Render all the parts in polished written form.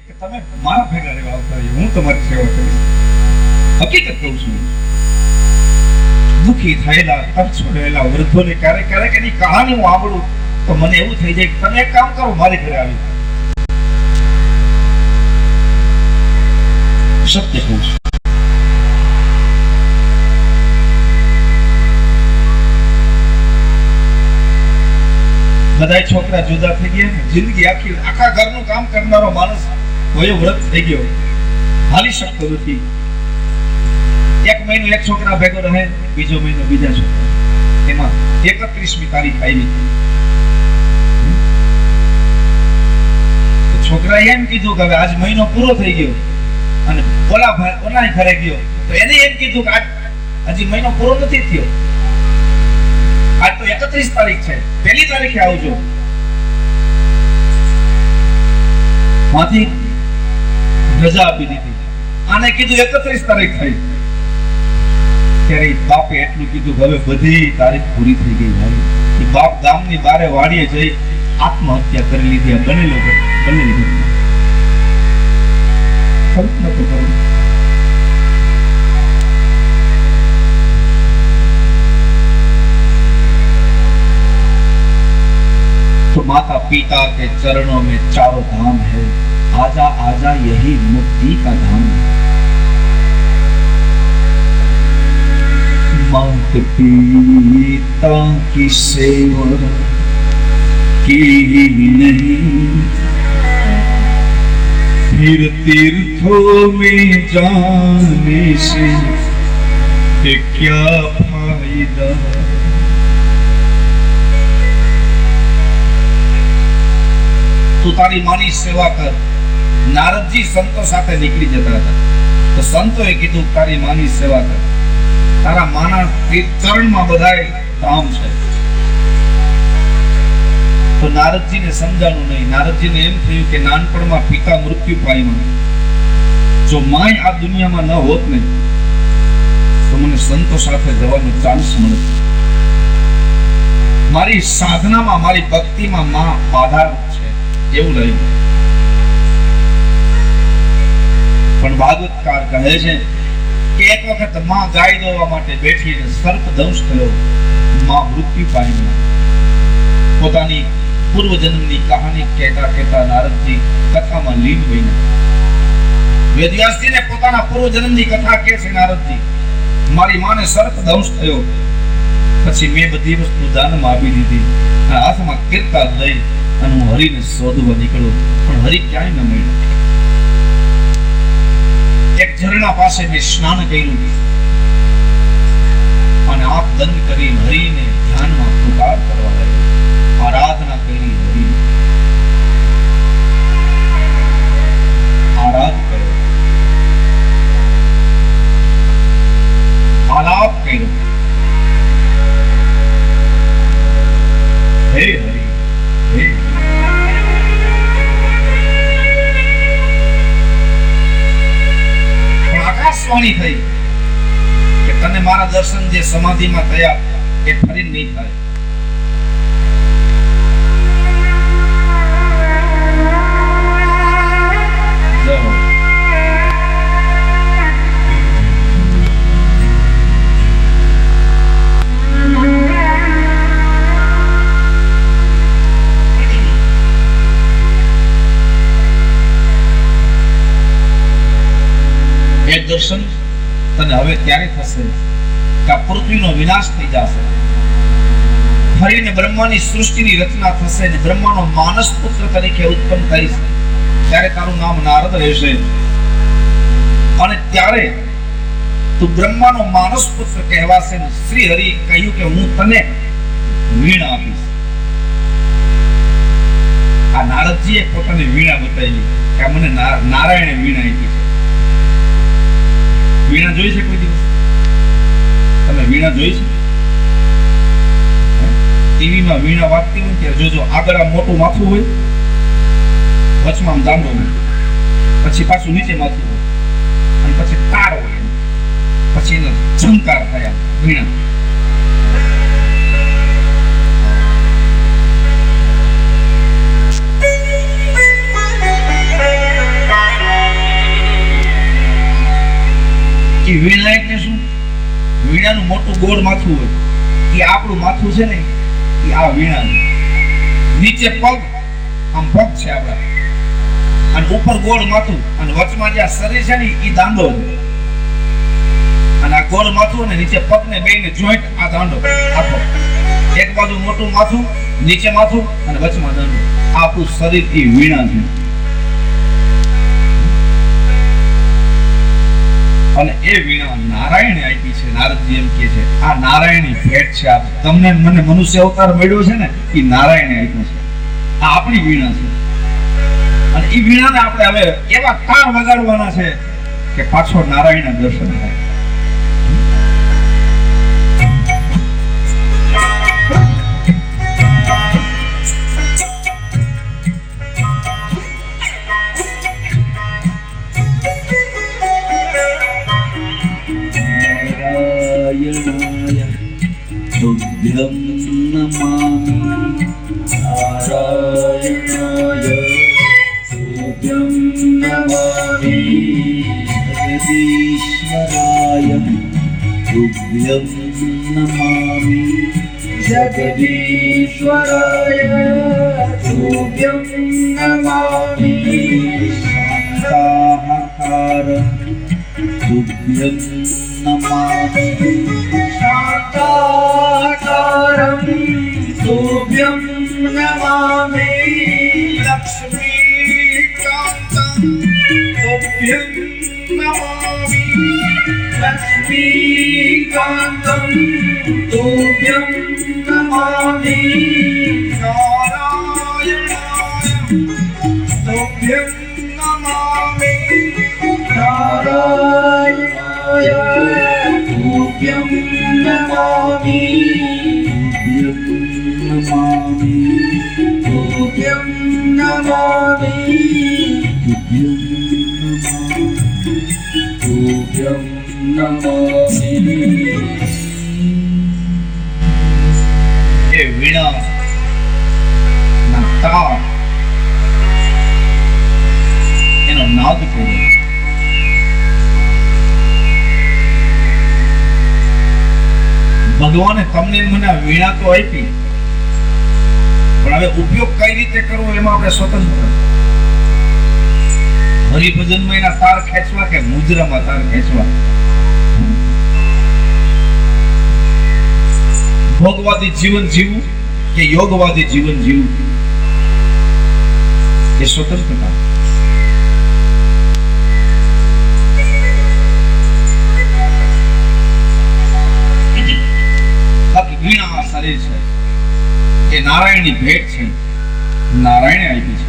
કે તમે મારા ભેગા રહેવા આવતા રહ્યો, હું તમારી સેવા કરીશ. હકીકત કહું છું, દુઃખી થયેલા તપ છોડેલા વૃદ્ધોને ક્યારેક ક્યારેક એની કહાની હું સાંભળું તો મને એવું થઈ જાય કે તમે એક કામ કરો, મારી ઘરે આવી. સત્ય કહું છું. બધા છોકરા જુદા થઈ ગયા ને જિંદગી આખા ઘરનું કામ કરનારો માણસ વયોવૃદ્ધ થઈ ગયો, હાલી શકતો નથી. એક મહિનો એક છોકરા ભેગો રહે, બીજો મહિનો બીજા છોકરા. એમાં 31મી તારીખ આવી, છોકરાએ એમ કીધું કે હવે આજ મહિનો પૂરો થઈ ગયો, અને ઓલા ઘરે ગયો તો એને એમ કીધું કે આજ હજી મહિનો પૂરો નથી થયો, આજ તો 31 તારીખ છે, 1લી તારીખે આવજો. માંથી રજા આપી દીધી, આને કીધું 31 તારીખ થઈ. ત્યારે બાપે એટલું કીધું કે હવે બધી તારીખ પૂરી થઈ ગઈ ભાઈ. એ બાપ ગામની બારે વાડીએ જઈ આત્મહત્યા કરી લીધી. બનેલી ઘટના કલ્પના તો કરો. तो माता पिता के चरणों में चारों धाम है, आजा आजा यही मुक्ति का धाम है. मात पिता की सेवा की नहीं, फिर तीर्थों में जाने से क्या फायदा. તું તારી માની સેવા કર. નારદજી સંતો સાથે નીકળી જતા હતા તો સંતોએ કીધું તારી માની સેવા કર, તારા માના ચરણમાં બધાય ધામ છે. તો નારદજીને સમજાણું નહીં. નારદજીને એમ થયું કે નાનપણમાં પિતા મૃત્યુ પામ્યા, જો માય આ દુનિયામાં ન હોત ને તો મને સંતો સાથે જવાનો ચાન્સ મળે. મારી સાધનામાં, મારી ભક્તિમાં માં બાધા છે એવું રહ્યું. પણ ભાગવતકાર કહે છે કે એક વખત માં ગાય દોવા માટે બેઠી અને સર્પ દંશ થયો, માં મૃત્યુ પામ્યા. પોતાની પૂર્વ જન્મની કહાની કહેતા કહેતા નારદજી કથામાં લીન બન્યા. વેદવ્યાસજીને પોતાના પૂર્વ જન્મની કથા કહે છે નારદજી, મારી માને સર્પ દંશ થયો, પછી મેં બધી વસ્તુ દાનમાં આપી દીધી, હાથમાં કીર્તન લઈ અને હું હરિને શોધવા નીકળ્યો, પણ હરિ ક્યાંય ન મળ્યો. એક ઝરણા પાસે મેં સ્નાન કર્યું અને આંખ બંધ કરી હરિને ધ્યાનમાં પુકાર કરવા લાગ્યો, આરાધના કરી હરિને, આરાધ કર્યો, આલાપ કર્યો, હે હરિ હે. આકાશવાણી થઈ કે તને મારા દર્શન જે સમાધિમાં થયા એ ફરી નહીં થાય. દર્શન તને હવે ત્યારે થશે કે આ પૃથ્વીનો વિનાશ થઈ જશે, ફરીને બ્રહ્માની સૃષ્ટિની રચના થશે અને બ્રહ્માનો માનસ પુત્ર તરીકે ઉત્પન્ન થઈશ, ત્યારે તારું નામ નારદ રહેશે. અને ત્યારે તું બ્રહ્માનો માનસ પુત્ર કહેવાશે. શ્રી હરિ કહ્યું કે હું તને વીણા આપીશ. આ નારદજીએ પોતાની વીણા બતાવી કે આ મને નારાયણે વીણા આપી છે. વીણા જોઈ છે કોઈ દિવસ? તમે વીણા જોઈ છે? ટીવીમાં વીણા વાગતી હોય ત્યારે જોજો, આગળ આ મોટું માથું હોય, વચમાં દાંડો હોય, પછી પાછું નીચે માથું હોય, અને પછી તાર હોય, પછી એનો ઝંકાર થાય વીણા. એ વીણા એટલે શું? વીણાનું મોટું ગોળ માથું હોય, એ આપણું માથું છે ને, એ આ વીણા. નીચે પગ, આમ પગ છે આપણા, અને ઉપર ગોળ માથું, અને વચમાં જે આ શરીર છે ને એ દાંડો છે. અને આ ગોળ માથું અને નીચે પગ ને બેને જોઈન્ટ, આ દાંડો આખો. એક બાજુ મોટું માથું, નીચે માથું અને વચમાં દાંડો. આપણું શરીર એ વીણા છે. અને એ વીણા નારાયણે આપી છે. નારદજી એમ કહે છે આ નારાયણની ભેટ છે. આ તમને મને મનુષ્ય અવતાર મળ્યો છે ને, એ નારાયણે આપ્યો છે. આ આપણી વીણા છે. અને એ વીણાને આપણે હવે એવા તાર વગાડવાના છે કે પાછો નારાયણના દર્શન થાય. तुभ्यं नमामि नारायणाय तुभ्यं नमामि जगदीश्वराय तुभ्यं नमामि जगदीश्वराय तुभ्यं नमामि शान्ताकार तुभ्यं नमामि शान्ताकारं तुभ्यं नमामि लक्ष्मीकान्तं तुभ्यं नमामि लक्ष्मीकान्तं तुभ्यं नमामि नारायणाय तुभ्यं नमामि नारायणाय तुभ्यं नमामि तुभ्यं नमामि तुभ्यं नमामि. એ વીણા ના તાર એનો નાદ કરો. ભગવાને તમને મને વીણા તો આપી, પણ હવે ઉપયોગ કઈ રીતે કરવો એમાં આપણે સ્વતંત્ર. હરિભજનમાં એના તાર ખેંચવા કે મુદ્રામાં તાર ખેંચવા, ભોગવાદી જીવન જીવવું કે યોગવાદી જીવન જીવવું, એ સ્વતંત્રતા. બાકી વીણા શરીર છે એ નારાયણની ભેટ છે, નારાયણે આપી છે.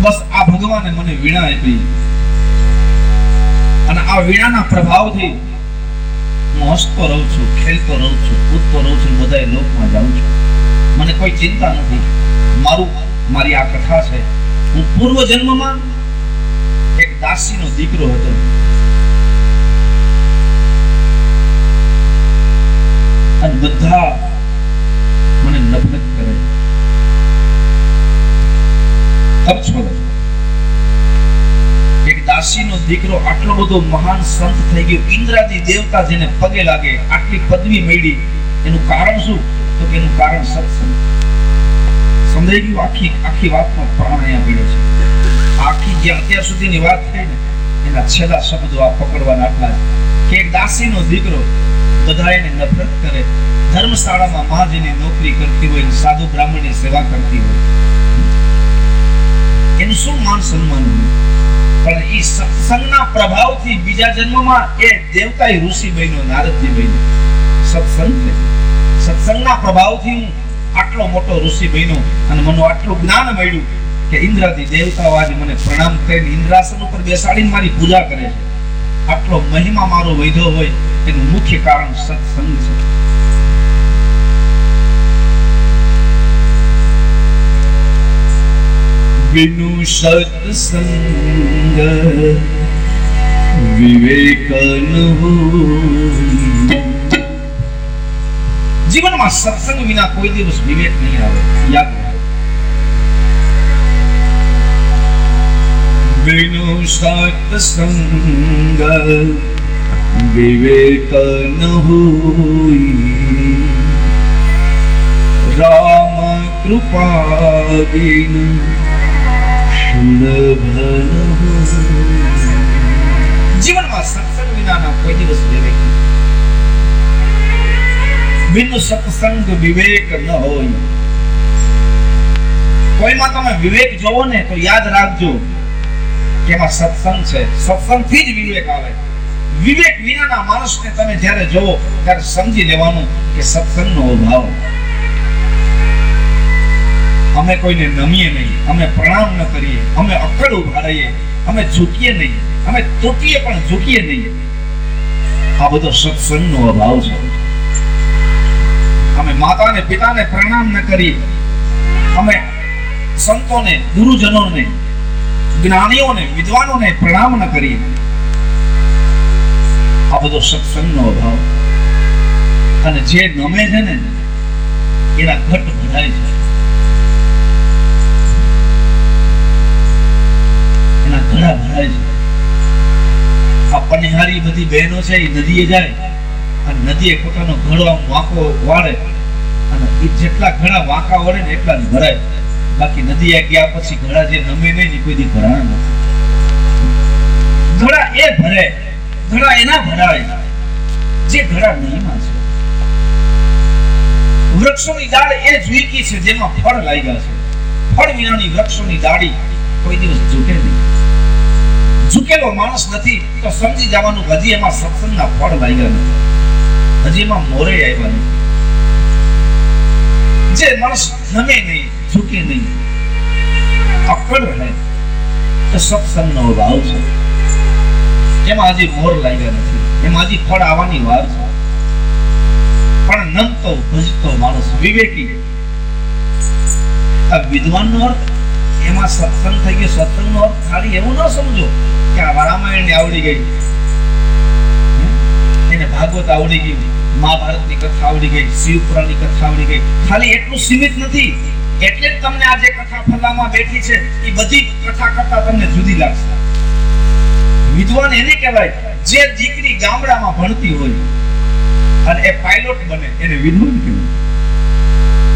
બસ આ ભગવાને મને વીણા આપી, અને આ વીણાના પ્રભાવથી હું હસતો રહું છું, ખેલતો રહું છું, કૂદતો રહું છું, બધા લોકમાં જાઉં છું. મને કોઈ ચિંતા નથી. મારી આ કથા છે. હું પૂર્વ જન્મમાં એક દાસીનો દીકરો હતો. અને બધા મને નફરત કરે. એક દાસીનો દીકરો આટલો બધો મહાન સંત થઈ ગયો, ઇન્દ્રાદી દેવતા જેને પગે લાગે, આટલી પદવી મેળવી. એનું કારણ શું? તો કે એનું કારણ સત્સંગ. સમજાઈ ગયું? આખી વાતનો પ્રાણ અહીંયા ભીડો છે. આખી જે અત્યાર સુધીની વાત થઈ ને એના છેલ્લા શબ્દો આ પકડવાના આટલા કે એક દાસીનો દીકરો બધા એને નફરત કરે. ધર્મશાળામાં માં જેની નોકરી કરતી હોય, સાધુ બ્રાહ્મણની સેવા કરતી હોય, એનું શું માન સન્માન હોય? પણ એ સત્સંગના પ્રભાવથી બીજા જન્મમાં એ દેવતા ઋષિ બન્યો, નારદજી બન્યો. સત્સંગ છે. સત્સંગના પ્રભાવથી હું આટલો મોટો ઋષિ બન્યો અને મને આટલું જ્ઞાન મળ્યું કે ઇન્દ્રાદી દેવતાઓ આજે મને પ્રણામ કરીને ઇન્દ્રાસન ઉપર બેસાડીને મારી પૂજા કરે છે. આટલો મહિમા મારો વધ્યો હોય એનું મુખ્ય કારણ સત્સંગ છે. વિનુ સત્સંગ વિવેકન હોય. જીવનમાં સત્સંગ વિના કોઈ દિવસ વિવેક નહીં આવે. યાદ રાખો. बिनु सत्संग विवेक न होई, राम कृपा बिनु सुलभ न होई। જીવનમાં સત્સંગ વિનાના કોઈ દિવસ વિવેક નહીં. બિન સત્સંગ વિવેક ન હોય. કોઈમાં તમે વિવેક જોવો ને તો યાદ રાખજો કે એમાં સત્સંગ છે. સત્સંગથી જ વિવેક આવે. વિવેક વિનાના માણસને તમે જ્યારે જોવો ત્યારે સમજી લેવાનું કે સત્સંગનો અભાવ. અમે કોઈને નમીએ નહીં, અમે પ્રણામ ન કરીએ, અમે અક્કડ ઉભા રહીએ, અમે ઝૂકીએ નહીં, અમે તૂટીએ પણ ઝૂકીએ નહીં. આ બધો સત્સંગનો અભાવ છે. અમે માતાને પિતાને પ્રણામ ન કરીએ, અમે સંતોને ગુરુજનોને જ્ઞાનીઓને વિદ્વાનોને પ્રણામ ન કરીએ. આ બધો સત્સંગનો અભાવ. અને જે નમે છે ને એના ઘટ ભરાય છે, એના ઘડા ભરાય છે. આ પનિહારી બધી બહેનો છે એ નદીએ જાય અને નદીએ પોતાનો ઘડો આમ વાંકો વાળે અને એ જેટલા ઘડા વાંકા વળે ને એટલા જ ભરાય. બાકી નદીએ ગયા પછી ઘડા જે નમે નહીં એ કોઈ દી ભરાણા નથી. ઘડા એ ભરે, ઘડા એના ભરાય જે ઘડા નહીંમાં છે. વૃક્ષોની ડાળ એ ઝૂકી છે જેમાં ફળ લાગ્યા છે. ફળ વિનાની વૃક્ષોની ડાળી કોઈ દિવસ ઝૂકે નહીં. ઝૂકેલો માણસ નથી તો સમજી જવાનું હજી એમાં સત્સંગના ફળ લાગ્યા નથી, હજી એમાં મોરે આવ્યા નથી. જે માણસ નમે નહીં, ઝૂકે નહીં, અક્કડ રહે તો સત્સંગનો અભાવ છે. એમાં હજી મોર લાગ્યા નથી, એમાં હજી ફળ આવવાની વાર છે. પણ નમતો ભજતો માણસ વિવેકી, આ વિદ્વાનનો અર્થ એમાં સત્સંગ થઈ ગયો. સત્સંગનો અર્થ ખાલી એવું ન સમજો કે આ રામાયણ આવડી ગઈ, એને ભાગવત આવડી ગઈ, મહાભારતની કથા આવડી ગઈ, શિવપુરાણની કથા આવડી ગઈ. ખાલી એટલું સીમિત નથી. એટલે જ તમને આ જે કથા ફલામાં બેઠી છે એ બધી કથા કરતા તમને જુદી લાગશે. વિદ્વાન એને કહેવાય જે દીકરી ગામડામાં ભણતી હોય અને એ પાયલોટ બને એને વિદ્વાન કહેવાય.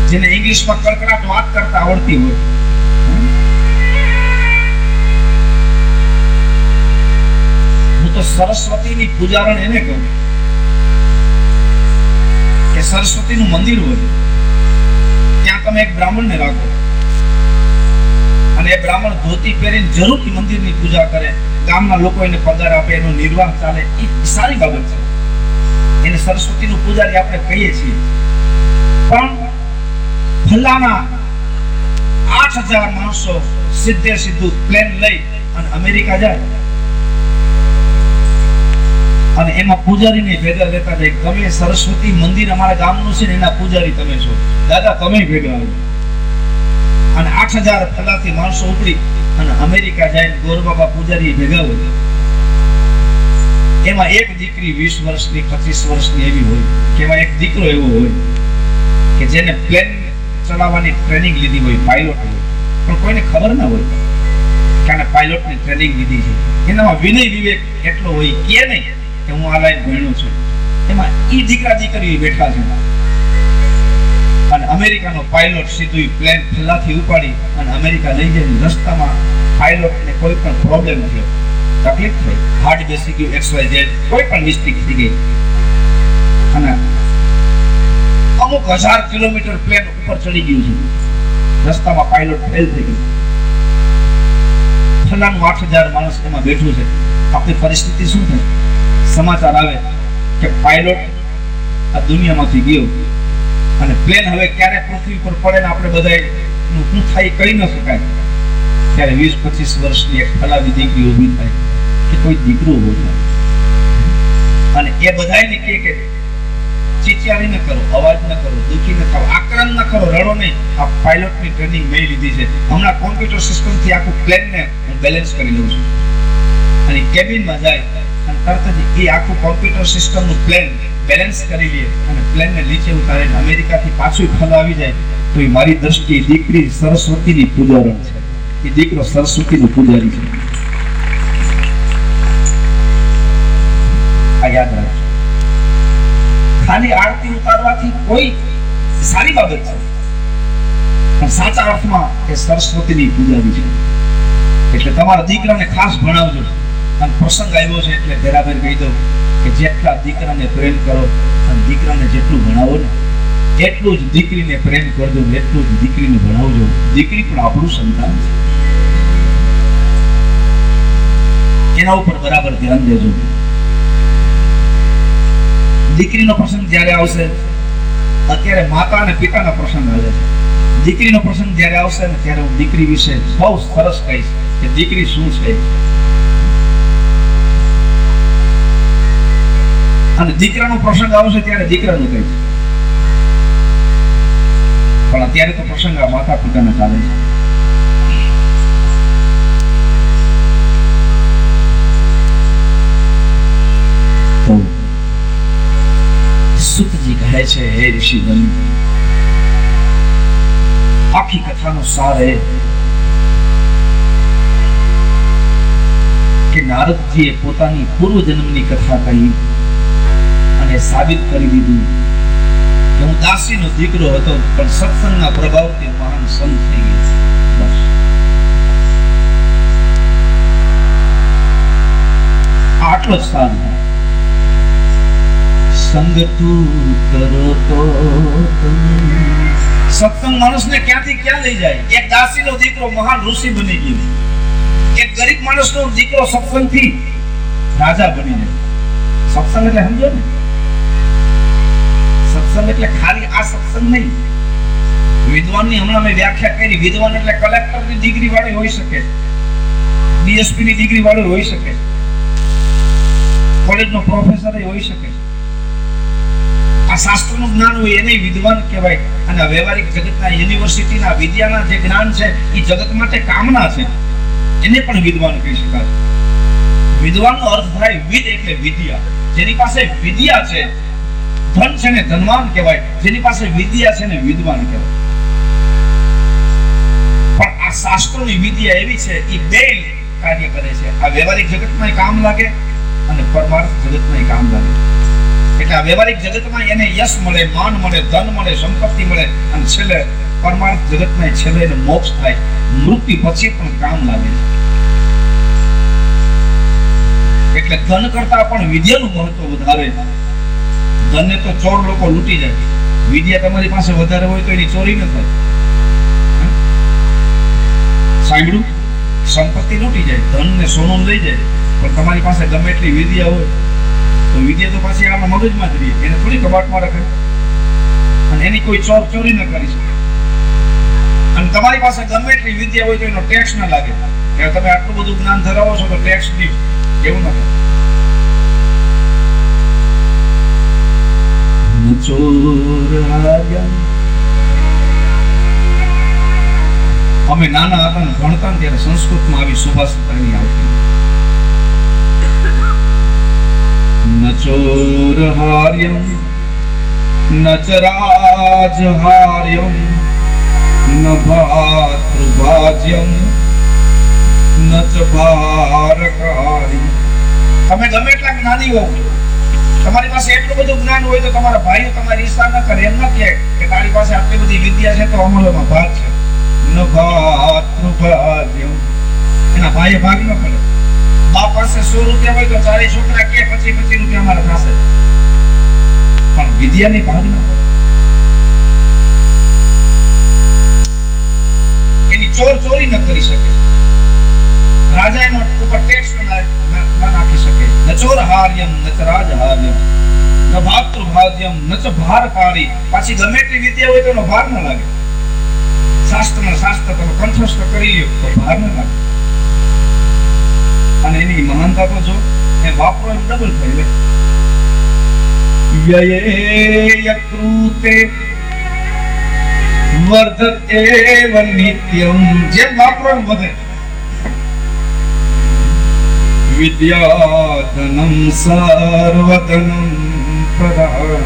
જેને ઇંગ્લિશમાં કડકડાટ વાત કરતા આવડતી હોય. હું તો સરસ્વતીની પૂજારણ એને કહું કે સરસ્વતીનું મંદિર હોય ત્યાં તમે એક બ્રાહ્મણને રાખો અને એ બ્રાહ્મણ ધોતી પહેરીને જરૂરથી મંદિરની પૂજા કરે, ગામના લોકો એને પગાર આપે, એનો નિર્વાહ ચાલે, એ સારી બાબત છે. એને સરસ્વતીનું પૂજારી આપણે કહીએ છીએ. પણ ફલાના 8000 માણસો સીધે સીધું પ્લેન લઈ અને અમેરિકા જાય અને એમાં પૂજારીને ભેગા લેતા જાય. તમે સરસ્વતી મંદિર અમારા ગામનું છે ને એના પૂજારી તમે છો, દાદા તમે ભેગા આવો. અને 8000 ફલાથી માણસો ઉપડી અને અમેરિકા જાય ગોરબાબા પૂજારી ભેગા હોય. એમાં એક દીકરી 20 વર્ષની 25 વર્ષની એવી હોય કે એમાં એક દીકરો એવો હોય કે જેને પ્લેન ચલાવવાની ટ્રેનિંગ લીધી હોય, પાયલોટ હોય, પણ કોઈને ખબર ના હોય કે આને પાયલોટની ટ્રેનિંગ લીધી છે. એનામાં વિનય વિવેક એટલો હોય કે નહીં કે હું આ લાઈન ભણ્યો છું. એમાં ઈ દીકરા દીકરી બેઠા છે અને અમેરિકાનો પાયલોટ સીધું પ્લેન ફલાથી ઉપાડી અને અમેરિકા લઈ જાય. રસ્તામાં પાયલોટને કોઈ પણ પ્રોબ્લેમ થયો, તકલીફ થઈ, હાર્ટ બેસી ગયું, XYZ કોઈ પણ મિસ્ટેક થઈ ગઈ અને અમુક 1000 કિલોમીટર પ્લેન ઉપર ચડી ગયું છે, રસ્તામાં પાયલોટ ફેલ થઈ ગયું. ફલાનું 8000 માણસ એમાં બેઠું છે. આપણી પરિસ્થિતિ શું થાય? સમાચાર આવે કે પાયલોટ આ દુનિયામાંથી ગયો અને પ્લેન હવે ક્યારે પૃથ્વી પર પડે ને આપણે બધા શું થાય કહી ન શકાય. ત્યારે 20-25 વર્ષની એક ફલાવી દીકરી ઊભી થાય કે કોઈ દીકરો ઉભો થાય અને એ બધાને કહે કે ચીચિયારી ન કરો, અવાજ ન કરો, દુખી ન થાવ, આક્રમણ ન કરો, રડો નહીં. આ પાયલોટની ટ્રેનિંગ મેં લીધી છે. હમણાં કોમ્પ્યુટર સિસ્ટમથી આખું પ્લેનને હું બેલેન્સ કરી લઉં છું. અને કેબિનમાં જાય અને તરત જ એ આખું કોમ્પ્યુટર સિસ્ટમનું પ્લેન બેલેન્સ કરી લે અને પ્લેનને નીચે ઉતારીને અમેરિકાથી પાછું ફલાવી જાય. તો એ મારી દ્રષ્ટિએ દીકરી સરસ્વતીની પૂજારણ છે. એ દીકરો સરસ્વતીનું પૂજારી છે. યાદ રાખજો. ખાલી આરતી ઉતારવાથી કોઈ સારી બાબત છે, પણ સાચા અર્થમાં એ સરસ્વતીની પૂજારી છે. એટલે તમારા દીકરાને ખાસ ભણાવજો. અને પ્રસંગ આવ્યો છે એટલે બરાબર કહી દઉં કે જેટલા દીકરાને પ્રેમ કરો અને દીકરાને જેટલું ભણાવો ને એટલું જ દીકરીને પ્રેમ કરજો, એટલું જ દીકરીને ભણાવજો. દીકરી પણ આપણું સંતાન છે, એના ઉપર બરાબર ધ્યાન દેજો. દીકરીનો પ્રસંગ જ્યારે આવશે, અત્યારે માતા અને પિતાના પ્રસંગ આવે છે. દીકરીનો પ્રસંગ જ્યારે આવશે ને ત્યારે હું દીકરી વિશે બહુ સરસ કહીશ કે દીકરી શું છે. અને દીકરાનો પ્રસંગ આવશે ત્યારે દીકરાનું કહીશ. પણ અત્યારે તો પ્રસંગ આ માતા પિતાને ચાલે છે. તો સુતજી કહે છે, હે ઋષિગણ, આખી કથાનો સાર એ કે નારદજીએ પોતાની પૂર્વ જન્મની કથા કહી અને સાબિત કરી દીધું કે હું દાસીનો દીકરો હતો પણ સત્સંગના પ્રભાવથી મહાન સંત થઈ ગયો. બસ આટલો જ સાર. સંગ તું કરો તો સત્સંગ માણસને ક્યાંથી ક્યાં લઈ જાય. એક દાસીનો દીકરો મહાન ઋષિ બની ગયો, એક ગરીબ માણસનો દીકરો સત્સંગથી રાજા બની જાય. સત્સંગ એટલે સમજો ને, સત્સંગ એટલે ખાલી આ સત્સંગ નહીં. વિદ્વાનની હમણાં મેં વ્યાખ્યા કરી. વિદ્વાન એટલે કલેક્ટરની ડિગ્રી વાળો હોઈ શકે, ડીએસપી ની ડિગ્રી વાળો હોઈ શકે, કોલેજનો પ્રોફેસર હોઈ શકે. આ શાસ્ત્રનું જ્ઞાન હોય એને વિદ્વાન કહેવાય. અને વ્યવહારિક જગતના યુનિવર્સિટીના વિદ્યાના જે જ્ઞાન છે એ જગત માટે કામના છે, એને પણ વિદ્વાન કહી શકાય. વિદ્વાનનો અર્થ થાય વિદ એટલે વિદ્યા. જેની પાસે વિદ્યા છે, ધન છે ને ધનવાન કહેવાય. જેની પાસે વિદ્યા છે ને વિદ્વાન કહેવાય. પણ આ શાસ્ત્રોની વિદ્યા એવી છે એ બે કાર્ય કરે છે. આ વ્યવહારિક જગતમાં કામ લાગે અને પરમાર્થ જગતમાં કામ લાગે. એટલે આ વ્યવહારિક જગતમાં એને યશ મળે, માન મળે, ધન મળે, સંપત્તિ મળે અને છેલ્લે પરમાર્થ જગતમાં છેલ્લે એને મોક્ષ થાય. મૃત્યુ પછી પણ કામ લાગે છે. એટલે ધન કરતા પણ વિદ્યાનું મહત્વ વધારે. ધનને તો ચોર લોકો લૂંટી જાય, વિદ્યા તમારી પાસે વધારે હોય તો એની ચોરી ન થાય. સાંભળ્યું? સંપત્તિ લૂંટી જાય, ધન ને સોનું લઈ જાય, પણ તમારી પાસે ગમે એટલી વિદ્યા હોય તો વિદ્યા તો પાછી આપણા મગજમાં જ રહી, એને થોડી કબાટમાં રખાય. અને એની કોઈ ચોર ચોરી ન કરી શકે. અને તમારી પાસે ગમે એટલી વિદ્યા હોય તો એનો ટેક્સ ન લાગે કે તમે આટલું બધું જ્ઞાન ધરાવો છો તો ટેક્સ દીધો, એવું ન થાય. અમે નાના હતા ને ભણતા ને ત્યારે સંસ્કૃતમાં આવી સુભાષિતાની આવતી. ન ચોરહાર્યમ ન ચ રાજહાર્યમ ન ભાતૃભાજ્યમ ન ચ ભારકારી. તમે ગમે એટલા જ્ઞાની હો, તમારી પાસે એટલું બધું જ્ઞાન હોય તો તમારા ભાઈઓ તમારી ઈર્ષા ન કરે. એમ ન કહે કે તારી પાસે આટલી બધી વિદ્યા છે તો અમારામાં ભાગ છે. ન ભાતૃભાજ્યમ, એના ભાઈએ ભાગ ન પડે. બાપ પાસે 100 રૂપિયા હોય તો 4 છોકરા કે 25 રૂપિયા અમારા પાસે, પણ વિદ્યાની ભાગ ન પડે. એની ચોર ચોરી ન કરી શકે, રાજા એનો ઉપર ટેક્સ ન નાખી શકે. ન ચોરહાર્યમ ન ચ રાજહાર્યમ ન ભાતૃભાજ્યમ ન ચ ભારકારી. પાછી ગમે એટલી વિદ્યા હોય તો એનો ભાર ન લાગે. શાસ્ત્ર તમે કંઠસ્થ કરી લ્યો તો ભાર ન લાગે. અને એની મહાનતા તો જો એ વાપરો એમ ડબલ થઈ લે. યકૃતે વર્ધતેવ નિત્યમ, જેમ વાપરો એમ વધે. વિદ્યાધનમ સર્વધનમ પ્રધાન.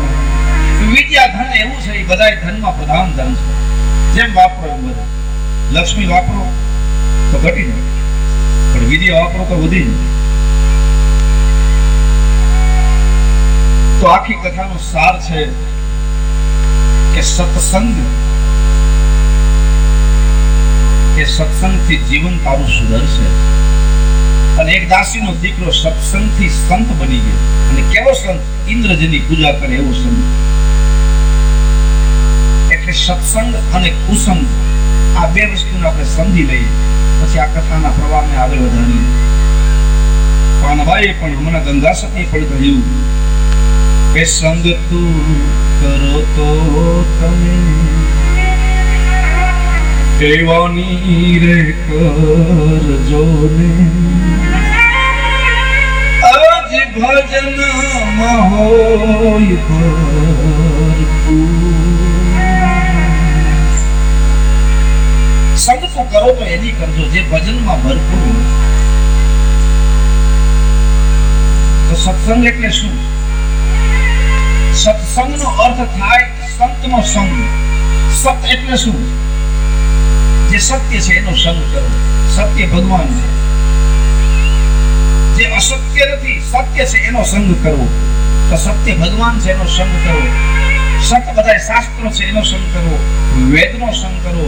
વિદ્યા ધન એવું છે, બધા ધનમાં પ્રધાન ધન છે. જેમ વાપરો એમ વધે. લક્ષ્મી વાપરો તો ઘટી જાય, પણ વિદ્યા વાપરો તો વધી જાય. તો આખી કથાનો સાર છે કે સત્સંગથી જીવન તારું સુધરશે. અને એક દાસીનો દીકરો સત્સંગથી સંત બની ગયો. અને કેવો સંત? ઇન્દ્રજીની પૂજા કરે એવો સંત. એટલે સત્સંગ અને કુસંગ આ બે વસ્તુને આપણે સમજી લઈએ, પછી આ કથાના પ્રવાહને આગળ વધારીએ. પાનભાઈએ પણ હમણાં ગંગાસતીએ પણ કહ્યું કે સંગ તું કરો તો તમે એવાની રે કરજો ને, આજ ભજન હોય સંગ તો કરો તો એની કરજો જે ભજનમાં ભરપૂર હોય. તો સત્સંગ એટલે શું? સત્સંગનો અર્થ થાય સંતનો સંગ. સત એટલે શું? જે સત્ય છે એનો સંગ કરો. સત્ય ભગવાન છે. જે અસત્ય નથી, સત્ય છે એનો સંગ કરવો. તો સત્ય ભગવાન છે એનો સંગ કરવો. સત બધા શાસ્ત્રો છે એનો સંગ કરવો. વેદનો સંગ કરવો.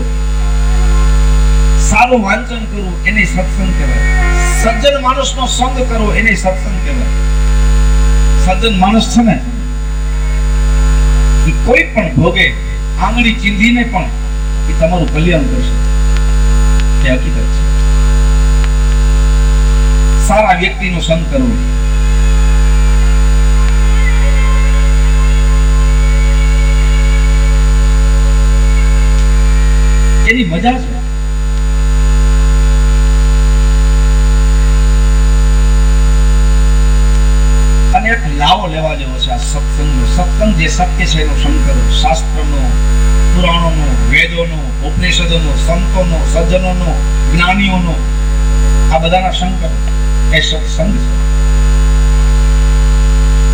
સારું વાંચન કરવું એને સત્સંગ કહેવાય. સજ્જન માણસનો સંગ કરવો એને સત્સંગ કહેવાય. સજ્જન માણસ છે ને એ કોઈ પણ ભોગે આંગળી ચીંધીને પણ એ તમારું કલ્યાણ કરશે. એ હકીકત છે. સારા વ્યક્તિનો સંગ કરવો. એની મજા છે. અને એક લાવો લેવા જેવો છે આ સત્સંગનો. સત્સંગ જે સત્ય છે એનો સંગ કરો. શાસ્ત્રનો, પુરાણોનો, વેદોનો, ઉપનિષદોનો, સંતોનો, સજ્જનોનો, જ્ઞાનીઓનો, આ બધાના સંગ કરો. એ સત્સંગ છે.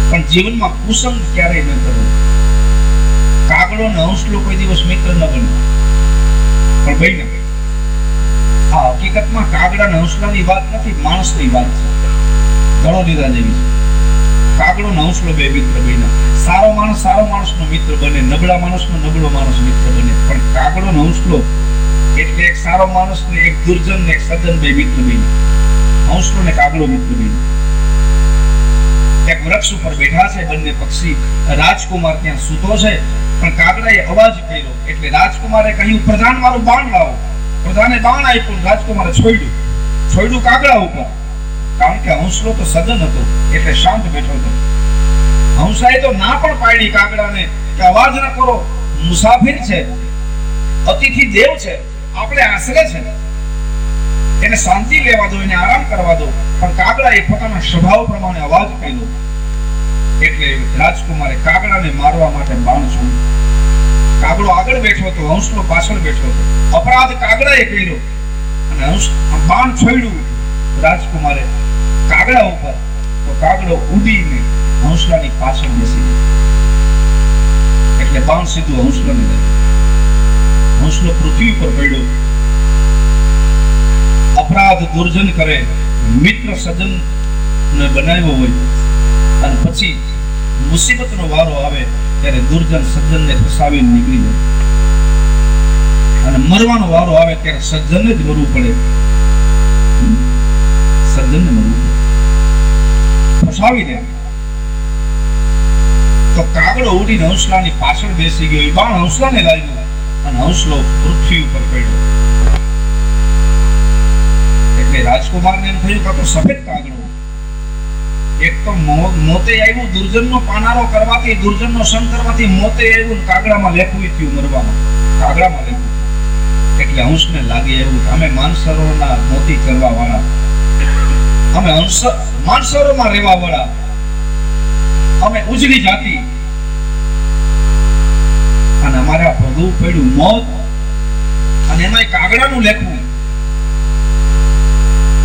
પણ જીવનમાં કુસંગ ક્યારેય ન કરવો. કાગડો ને હંસલો કોઈ દિવસ મિત્ર ન બને. પણ ભાઈ આ હકીકતમાં કાગડા ને હંસલાની વાત નથી, માણસની વાત છે. ઘણો લીધા જેવી છે. કાગડો ને હંસલો બે મિત્ર બન્યા. સારો માણસનો મિત્ર બને, નબળા માણસનો નબળો માણસ મિત્ર બને. પણ કાગડો ને હંસલો એટલે એક સારો માણસ ને એક દુર્જન ને એક સજ્જન બે મિત્ર બન્યા. હંસલો ને કાગડો મિત્ર બન્યા. એક વૃક્ષ ઉપર બેઠા છે બંને પક્ષી. રાજકુમાર ત્યાં સૂતો છે પણ કાગડાએ અવાજ કર્યો એટલે રાજકુમારે કહ્યું પ્રધાન મારું બાણ લાવો. પ્રધાને બાણ આપ્યું. રાજકુમારે છોડ્યું કાગડા ઉપર. કારણ કે હંસલો તો સજ્જન હતો એટલે શાંત બેઠો હતો. હંસાએ તો ના પણ પાડી કાગડાને કે અવાજ ન કરો, મુસાફિર છે, અતિથિ દેવ છે, આપણે આશરે છે, એને શાંતિ લેવા દો, એને આરામ કરવા દો. પણ કાગડાએ પોતાના સ્વભાવ પ્રમાણે અવાજ કર્યો એટલે રાજકુમારે કાગડાને મારવા માટે બાણ છોડ્યું. કાગડો આગળ બેઠો હતો, હંસલો પાછળ બેઠો હતો. અપરાધ કાગડાએ કર્યો અને બાણ છોડ્યું રાજકુમારે કાગડા ઉપર. તો કાગડો ઉડીને હંસલાની પાછળ બેસી ગયો એટલે બાણ સીધું હંસલાને લાગ્યું. હંસલો પૃથ્વી પર પડ્યો. અપરાધ દુર્જન કરે, મિત્ર સજ્જન ને બનાવ્યો હોય અને પછી મુસીબતનો વારો આવે ત્યારે દુર્જન સજ્જનને ફસાવીને નીકળી જાય. અને મરવાનો વારો આવે ત્યારે સજ્જનને જ મરવું પડે. સજ્જનને મરવું પડે, ફસાવી દે. તો કાગડો ઉડીને હંસલાની પાછળ બેસી ગયો. બાણ હંસલાને લાગ્યું અને હંસલો પૃથ્વી ઉપર પડ્યો. એટલે રાજકુમારને એમ થયું કે તો સફેદ કાગડો. એક તો મોતે આવ્યું દુર્જનનો પાનારો કરવાથી, દુર્જનનો સંગ કરવાથી મોતે આવ્યું. કાગડામાં લેખું થયું મરવામાં. કાગડામાં લેખું એટલે હંસને લાગી એવું અમે માનસરોવરના મોતી કરવા વાળા, અમે માનસરોવરમાં રહેવા વાળા, અમે ઉજળી જાતિ અને અમારા ભોગવું પડ્યું મોત અને એમાં કાગડાનું લેખું.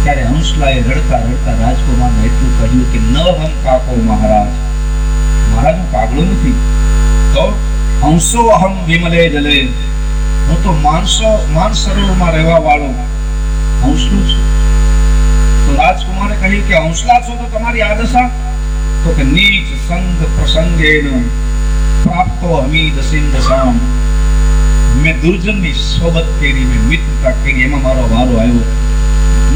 ત્યારે હંસલાએ રડતા રડતા રાજકુમારને એટલું કહ્યું કે ન હમ કાકો મહારાજ, મહારાજ હું કાગડો નથી, તો હંસો અહમ વિમલે જલે, હું તો માનસરોવરમાં રહેવા વાળો હંસલો છું. તો રાજકુમારે કહ્યું કે હંસલા છો તો તમારી આ દશા, તો કે નીચ સંગ પ્રસંગેન પ્રાપ્તો હમીદ સિંધસામ. મેં દુર્જનની સોબત કરી, મેં મિત્રતા કરી, એમાં મારો વારો આવ્યો.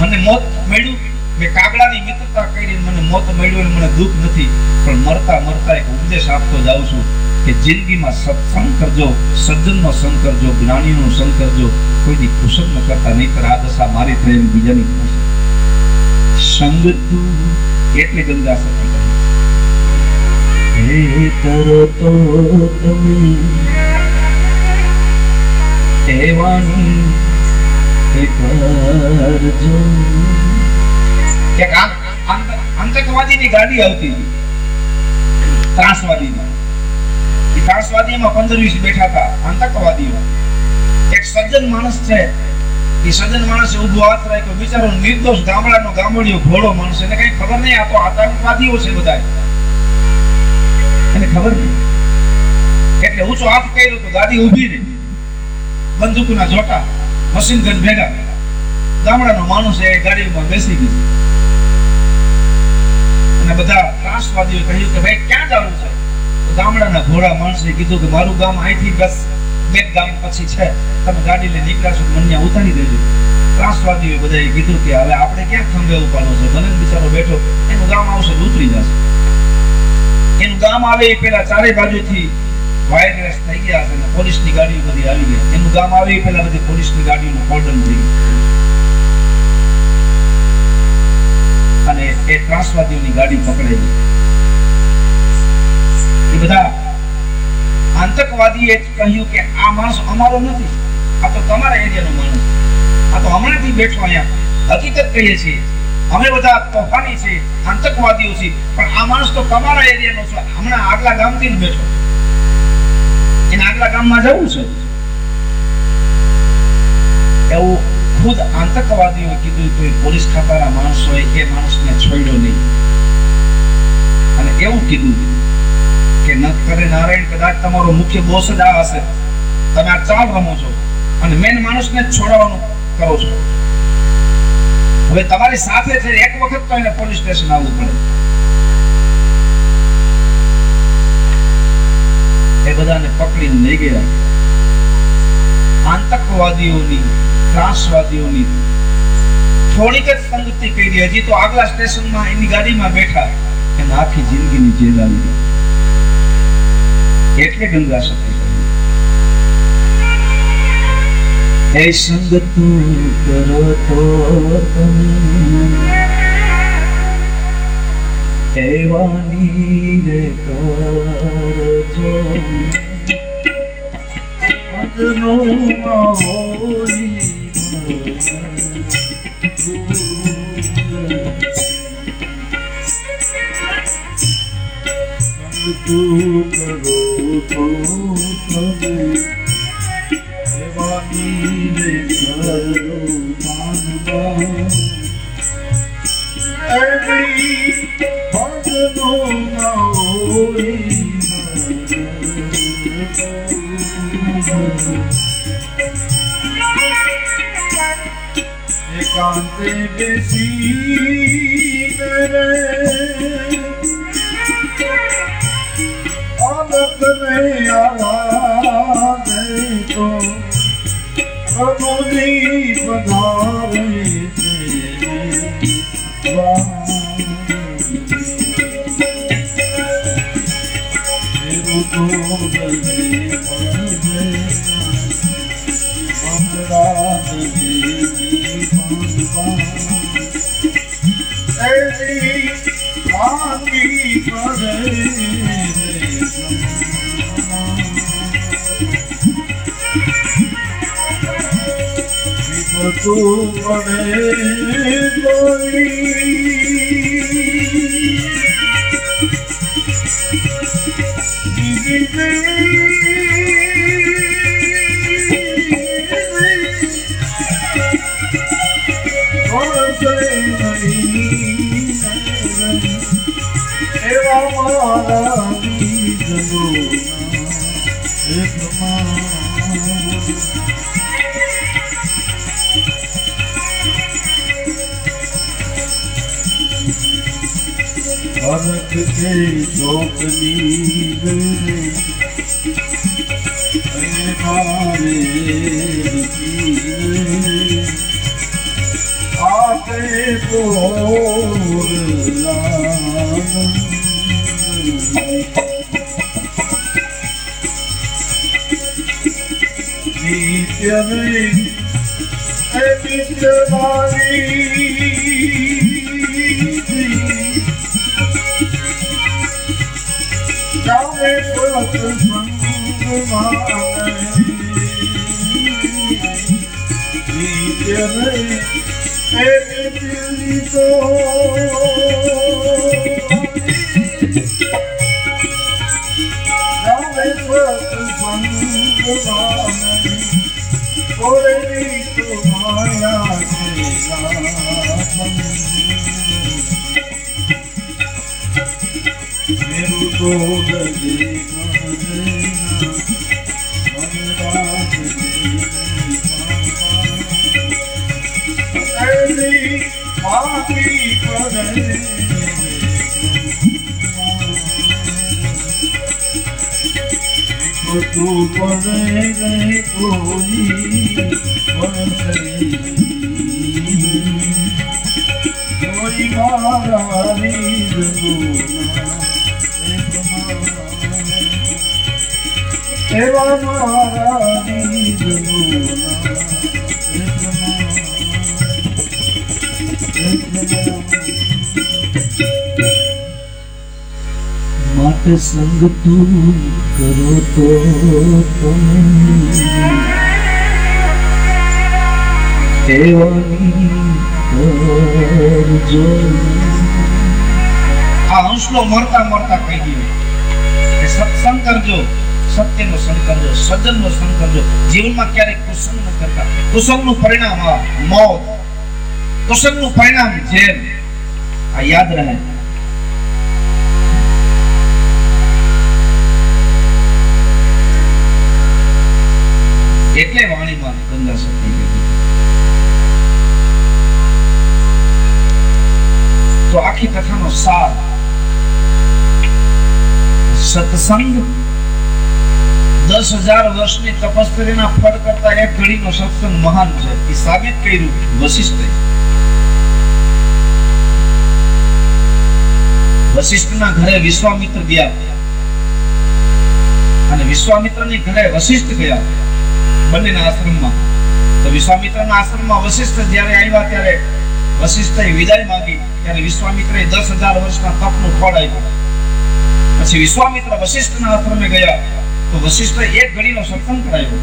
મને મોત મળ્યું, મેં કાગડાની મિત્રતા કરી, મને મોત મળ્યું, મને દુઃખ નથી. પણ મરતા મરતા એક ઉપદેશ આપતો જાઉં છું કે જિંદગીમાં સત્સંગ કરજો, સજ્જનનો સંગ કરજો, જ્ઞાનીનો સંગ કરજો, કોઈની કુશલ ન કરતા, નહીંતર આ દશા મારી થઈ બીજાની થશે. સંગ તું એટલે ગંગા સતી કહે હે તરો તો તમે એવાની કરજો. એક આતંકવાદીની ગાડી આવતી હતી, ત્રાસવાદીમાં. એ ત્રાસવાદીમાં 15-20 બેઠા હતા આતંકવાદીઓ. એક સજ્જન માણસ છે, એ સજ્જન માણસે ઊભો હાથ રાખ્યો. બિચારો નિર્દોષ ગામડાનો ગામડિયો ભોળો માણસ, એને કઈ ખબર નહીં આ તો આતંકવાદીઓ છે બધા, એને ખબર નહીં. એટલે ઊંચો હાથ કર્યો તો ગાડી ઊભી રહી, બંદૂકના જોટા, મશીન ગન ભેગા. ગામડાનો માણસ એ ગાડીમાં બેસી ગયો અને બધા ત્રાસવાદીઓ કહ્યું કે ભાઈ ક્યાં જવું છે? તો ગામડાના ભોળા માણસે કીધું કે મારું ગામ અહીંથી બસ 2 ગામ પછી છે, તમે ગાડી લઈને નીકળ્યા છો, મને ઉતારી દેજો. ત્રાસવાદીઓએ બધાએ કીધું કે હવે આપણે ક્યાં ખંભે ઉપાડવો છે? ભલે બિચારો બેઠો, એનું ગામ આવશે ઉતરી જશે. એનું ગામ આવે એ પેલા ચારે બાજુથી વાયરલેસ થઈ ગયા છે, પોલીસની ગાડીઓ બધી આવી ગઈ. એનું ગામ આવે એ પેલા બધી પોલીસની ગાડીઓનું કોર્ડન થઈ ગયું અને એ ત્રાસવાદીઓની ગાડી પકડાઈ ગઈ. એ બધા આતંકવાદીએ કહ્યું કે આ માણસ અમારો નથી, આ તો તમારા એરિયાનો માણસ, આ તો હમણાંથી બેઠો અહીંયા. હકીકત કહીએ છીએ, અમે બધા તોફાની છે, આતંકવાદીઓ છે, પણ આ માણસ તો તમારા એરિયાનો છે, હમણાં આગલા ગામથી જ બેઠો, એને આગલા ગામમાં જવું છે. એવું ખુદ આતંકવાદીઓએ કીધું તો પોલીસ ખાતાના માણસોએ એ માણસને છોડ્યો નહીં અને એવું કીધું કે નકરે નારાયણ, કદાચ તમારો મુખ્ય બોસ જ આ હશે, તમે આ ચાલ રમો છો અને મેન માણસને જ છોડવાનું કરો છો. હવે તમારી સાથે છે, એક વખત તો એને પોલીસ સ્ટેશન આવવું પડે. એ બધાને પકડીને લઈ ગયા. આતંકવાદીઓની, ત્રાસવાદીઓની થોડીક જ સંગતિ કરી, હજી તો આગલા સ્ટેશનમાં એની ગાડીમાં બેઠા, એને આખી જિંદગીની જેલ આવી ગઈ. એટલે ગંગા સતી એ સંગ તું કરો તો તમે એવાની રે કરજો. અજનો હોઈ તું કરો તો તમે એવાની રે કરો માનવા. એવી ભજનો ના હોઈ એકાંતે બેસી રે અલગ ને આરાધે તો પ્રભુની પધારે તું મને એવા મારા બીજનો के शोकनी रे मारे आते पोर नित्य में नित्य वाली जावे सत्संग माने नित्य में एक दिली तो जावे सत्संग माने और तो माया से मेरू तो लगे तू पड़े नहीं कोई कोई मारी एवा मारी माट संग तू करो तो તમે એવાની કરજો આ હંસલો મળતા મળતા કહી ગયો કે સત્સંગ કરજો, સત્યનો સંગ કરજો, સજ્જનનો સંગ કરજો. જીવનમાં ક્યારેક કુસંગ ન કરતા. કુસંગનું પરિણામ મોત, કુસંગનું પરિણામ જેલ. આ યાદ રહે. એટલે વાણીમાં ગંગા સતી ગઈ. તો આખી કથાનો સાર સત્સંગ 10,000 વર્ષની તપસ્યાના ફળ કરતા એક ઘડીનો સત્સંગ મહાન છે. એ સાબિત કર્યું વશિષ્ઠે. વશિષ્ઠના ઘરે વિશ્વામિત્ર ગયા અને વિશ્વામિત્રની ઘરે વશિષ્ઠ ગયા. બંનેના આશ્રમમાં. તો વિશ્વામિત્રના આશ્રમમાં વશિષ્ઠ જ્યારે આવ્યા ત્યારે વશિષ્ઠે વિદાય માંગી ત્યારે વિશ્વામિત્રએ 10,000 વર્ષના તપનું ફળ આપ્યું. પછી વિશ્વામિત્ર વશિષ્ઠના આશ્રમે ગયા તો વશિષ્ઠે એક ઘડીનો સત્સંગ કરાવ્યો.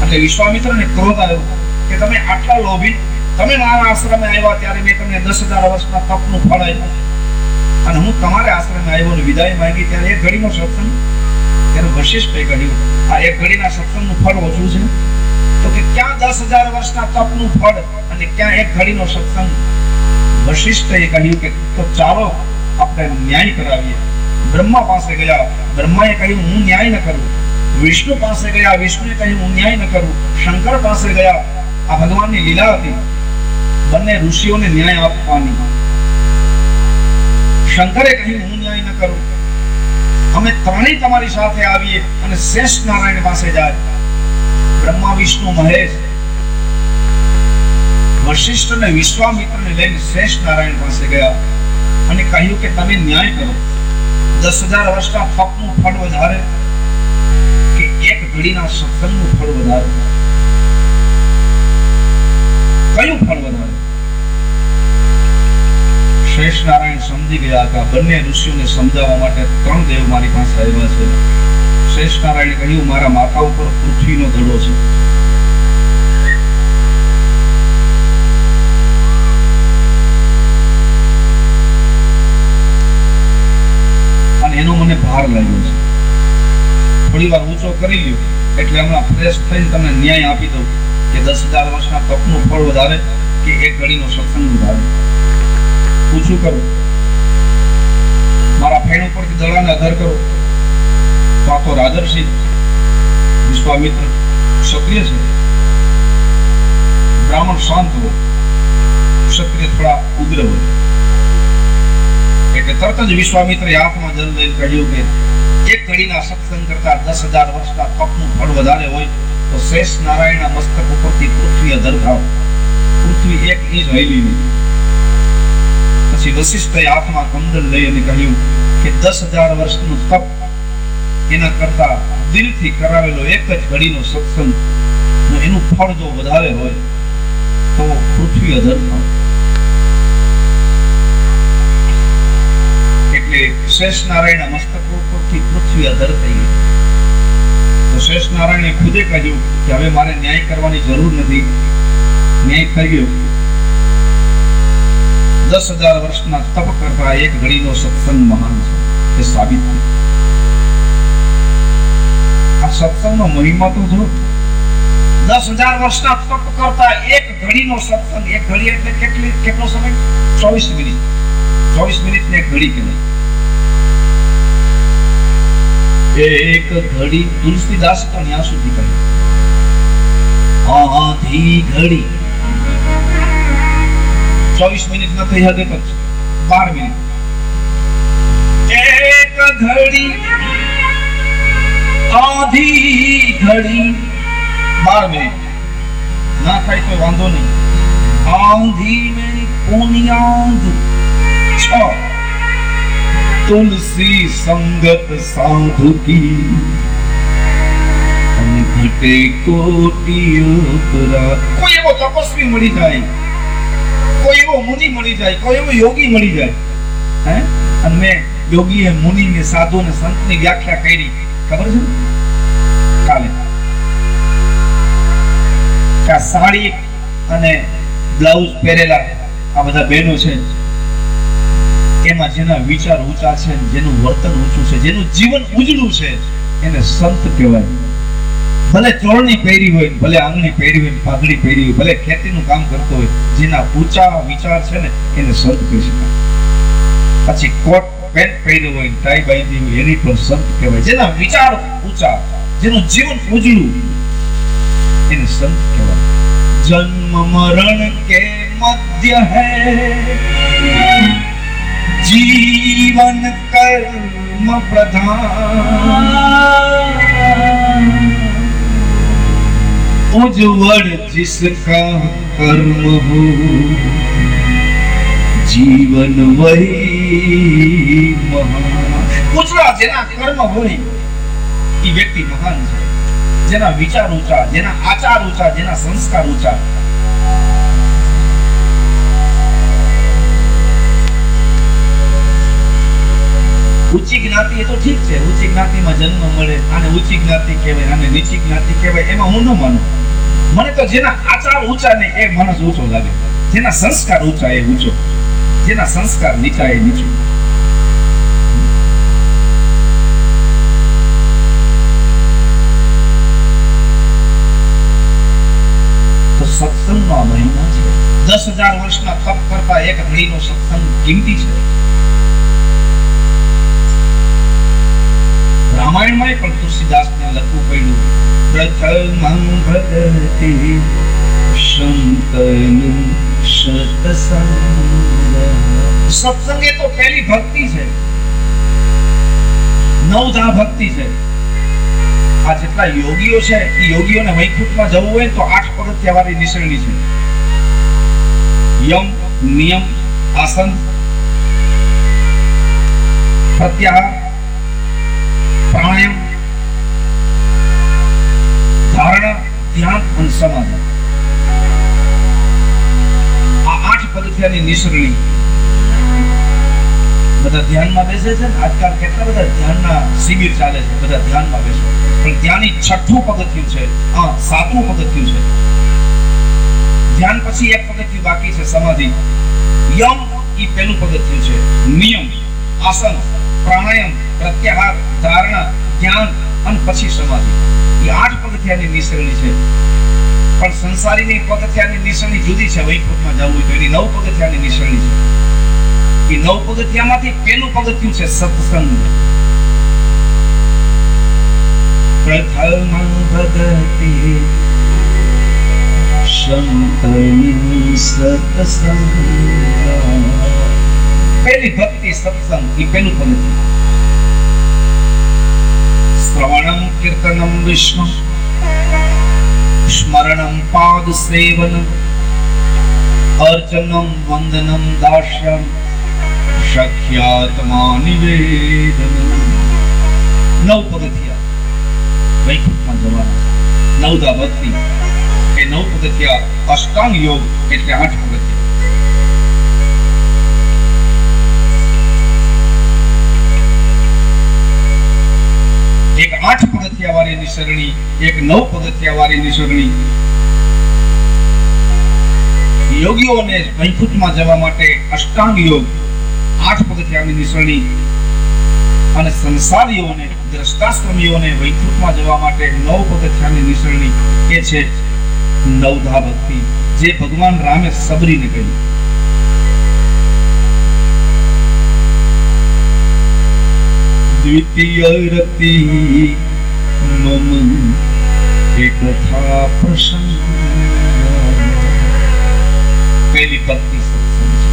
એટલે વિશ્વામિત્રને ક્રોધ આવ્યો કે તમે આટલા લોભી, તમે મારા આશ્રમે આવ્યા ત્યારે મેં તમને 10,000 વર્ષના તપનું ફળ આપ્યું અને હું તમારા આશ્રમે આવ્યો અને વિદાય માંગી ત્યારે એક ઘડીનો સત્સંગ. ત્યારે વશિષ્ઠે કહ્યું આ એક ઘડીના સત્સંગનું ફળ ઓછું છે. તો કે ક્યાં 10,000 વર્ષના તપનું ફળ અને ક્યાં એક ઘડીનો સત્સંગ. વશિષ્ઠે કહ્યું કે તો ચાલો આપણે ન્યાય કરાવીએ. બ્રહ્મા પાસે ગયા, બ્રહ્માએ કહ્યું હું ન્યાય ન કરું. વિષ્ણુ પાસે ગયા, વિષ્ણુએ કહ્યું હું ન્યાય ન કરું. શંકર પાસે ગયા, આ ભગવાનની લીલા હતી. બંને ઋષિઓને ન્યાય આપવાની. શંકરે કહ્યું હું ન્યાય ન કરું. અમે ત્રણેય તમારી સાથે આવીએ અને શ્રેષ્ઠ નારાયણ પાસે જાય. બ્રહ્મા, વિષ્ણુ, મહેશ વશિષ્ઠ અને વિશ્વામિત્રને લઈને શ્રેષ્ઠ નારાયણ પાસે ગયા અને કહ્યું કે તમે ન્યાય કરો. 10,000 વર્ષના તપનું ફળ વધારે કે એક ઘડીના સત્સંગનું ફળ વધારે? કયું ફળ વધારે? શ્રેષ્ઠ નારાયણ સમજી ગયા હતા. બંને ઋષિઓને સમજાવવા માટે 3 દેવ મારી પાસે આવ્યા છે. શ્રેષ્ઠ નારાયણે કહ્યું મારા માથા ઉપર પૃથ્વીનો ધડો છે. અને એનો મને ભાર લાગ્યો છે. થોડી વાર ઊંચો કરી લ્યો એટલે હમણાં ફ્રેશ થઈને તમને ન્યાય આપી દઉં કે 10,000 વર્ષના તપનું ફળ વધારે કે એક ઘડીનો સત્સંગ વધારે. ઊંચું કરો, મારા ફેણ ઉપરથી દડાને અધર કરો. તો આ તો રાજર્ષિ વિશ્વામિત્ર ક્ષત્રિય છે. બ્રાહ્મણ શાંત હોય, ક્ષત્રિય થોડા ઉગ્ર હોય. એટલે એટલે તરત જ વિશ્વામિત્રે હાથમાં જલ લઈને કહ્યું કે એક ઘડીના સત્સંગ કરતા 10,000 વર્ષના તપનું ફળ વધારે હોય તો શેષ નારાયણના મસ્તક ઉપરથી પૃથ્વી અધર થાવ. પૃથ્વી 1 ઇંચ હલી નહીં. પછી વશિષ્ઠે હાથમાં કમંડલ લઈ અને કહ્યું કે 10,000 વર્ષનું તપ એના કરતા દિલથી કરાવેલો એક જ ઘડીનો સત્સંગ એનું ફળ જો વધારે હોય તો પૃથ્વી અધર થાવ. એટલે શેષ નારાયણના મસ્તક ઉપરથી પૃથ્વી અધર થઈ ગઈ. તો શેષ નારાયણે ખુદે કહ્યું કે હવે મારે ન્યાય કરવાની જરૂર નથી, ન્યાય થઈ ગયો. 10,000 વર્ષના તપ કરતા એક ઘડીનો સત્સંગ મહાન છે, એ સાબિત થયું. આ સત્સંગનો મહિમા તો જો 10,000 વર્ષના તપ કરતા એક ઘડીનો સત્સંગ. એક ઘડી એટલે કેટલો સમય? 24 મિનિટ. 24 મિનિટ ને એક ઘડી કહેવાય. એક ઘડી તુલસીદાસ તો ન્યા સુધી કહ્યું આધી ઘડી. 24 મિનિટ ન થઈ શકે તો 12 મિનિટ. એક ઘડી આધી ઘડી 12 મિનિટ ના થાય તો વાંધો નહીં. આંધી મેં પુનિયાદ 6 तुलसी संगत साधु की घटे कोटि अपराध. કોઈ એવો તપસ્વી મળી જાય, કોઈ એવો મુનિ મળી જાય, કોઈ એવો યોગી મળી જાય. હે અને મેં યોગી એ મુનિ ને સાધુ ને સંત ની વ્યાખ્યા કરી ખબર છે કાલે કે સાડી અને બ્લાઉઝ પહેરેલા આ બધા બહેનો છે એમાં જેના વિચાર ઊંચા છે, જેનું વર્તન ઊંચું છે, જેનું જીવન ઉજળું છે એને સંત કહેવાય. ભલે ચોળણી પહેરી હોય, ભલે આંગળી પહેરી હોય, પાઘડી પહેરી હોય, ભલે ખેતીનું કામ કરતો હોય, જેના ઊંચા વિચાર છે ને એને સંત કહી શકાય. પછી કોટ પેન્ટ પહેર્યું હોય, ટાઈ બાંધી હોય એની પણ સંત કહેવાય. જેના વિચાર ઊંચા, જેનું જીવન ઉજળું એને સંત કહેવાય. જન્મ મરણ કે મધ્ય હૈ जीवन कर्म प्रधान उज्ज्वल जिसका कर्म हो जीवन वही महान. ઉજળા જેના કર્મ હોય એ વ્યક્તિ મહાન છે. જેના વિચાર ઊંચા, જેના આચાર ઊંચા, જેના સંસ્કાર ઊંચા. ઊંચી જ્ઞાતિ એ તો ઠીક છે, ઊંચી જ્ઞાતિમાં જન્મ મળે, આને ઊંચી જ્ઞાતિ કહેવાય, આને નીચી જ્ઞાતિ કહેવાય, એમાં હું ન માનું. મને તો જેના આચાર ઊંચા ને એ માણસ ઊંચો લાગે, જેના સંસ્કાર ઊંચા એ ઊંચો, જેના સંસ્કાર નીચા એ નીચો. તો સત્સંગનો આ મહિમા છે. 10,000 વર્ષના તપ કરતા એક ઘડીનો સત્સંગ કિંમતી છે. રામાયણમાં પણ તુલસીદાસને લખવું પડ્યું પ્રથમ ભગતિ સંતનું સત્સંગ. સત્સંગ એ તો પહેલી ભક્તિ છે, નવધા ભક્તિ છે. આ જેટલા યોગીઓ છે એ યોગીઓને વૈકુંઠમાં જવું હોય તો 8 પગથિયા વાળી નિસરણી છે. યમ, નિયમ, આસન, પ્રત્યાહાર, પ્રાણાયામ, ધારણા, ધ્યાન અને સમાધિ. આ 8 પગથિયાની નિસરણી. બધા ધ્યાનમાં બેસે છે ને આજકાલ, કેટલા બધા ધ્યાનના શિબિર ચાલે છે, બધા ધ્યાનમાં બેસે. પણ ત્યાંની 6થું પગથિયું છે, 7મું પગથિયું છે. ધ્યાન પછી એક પગથિયું બાકી છે, સમાધિ. યમ ઈ પહેલું પગથિયું છે. નિયમ, આસન, પ્રાણાયામ, પ્રત્યાહાર, ધારણા, ધ્યાન અને પછી સમાધિ. એ 8 પગથિયાની નિસરણી છે. પણ સંસારીની પગથિયાની નિસરણી જુદી છે. વૈકુંઠમાં જવું હોય તો એની 9 પગથિયાની નિસરણી છે. એ 9 પગથિયામાંથી પહેલું પગથિયું છે સત્સંગ. પ્રથમ ભગતિ સંતનું સત્સંગ. પહેલી ભક્તિ સત્સંગ એ પહેલું પદ છે. શ્રવણમ કીર્તનમ વિષ્ણુ સ્મરણમ પાદ સેવનમ અર્ચનમ વંદનમ દાસ્યમ શક્યાત્મા નિવેદનમ. 9 પગથિયા વૈકુંઠમાં જવાના. 9 ભક્તિ એ 9 પગથિયા. અષ્ટાંગ યોગ એટલે 8 પગથિયા. એક 8 પગથિયા વાળી નિસરણી, એક 9 પગથિયા વાળી નિસરણી. યોગીઓને વૈકુંઠમાં જવા માટે અષ્ટાંગ યોગ 8 પગથિયાની નિસરણી, અને સંસારીઓને દ્રષ્ટાશ્રમીઓને વૈકુંઠમાં જવા માટે 9 પગથિયાની નિસરણી એ છે નવધા ભક્તિ, જે ભગવાન રામે સબરીને કહી. દ્વિતીય રતિ મમ એકથા પ્રસંગ. પહેલી ભક્તિ સત્સંગ છે.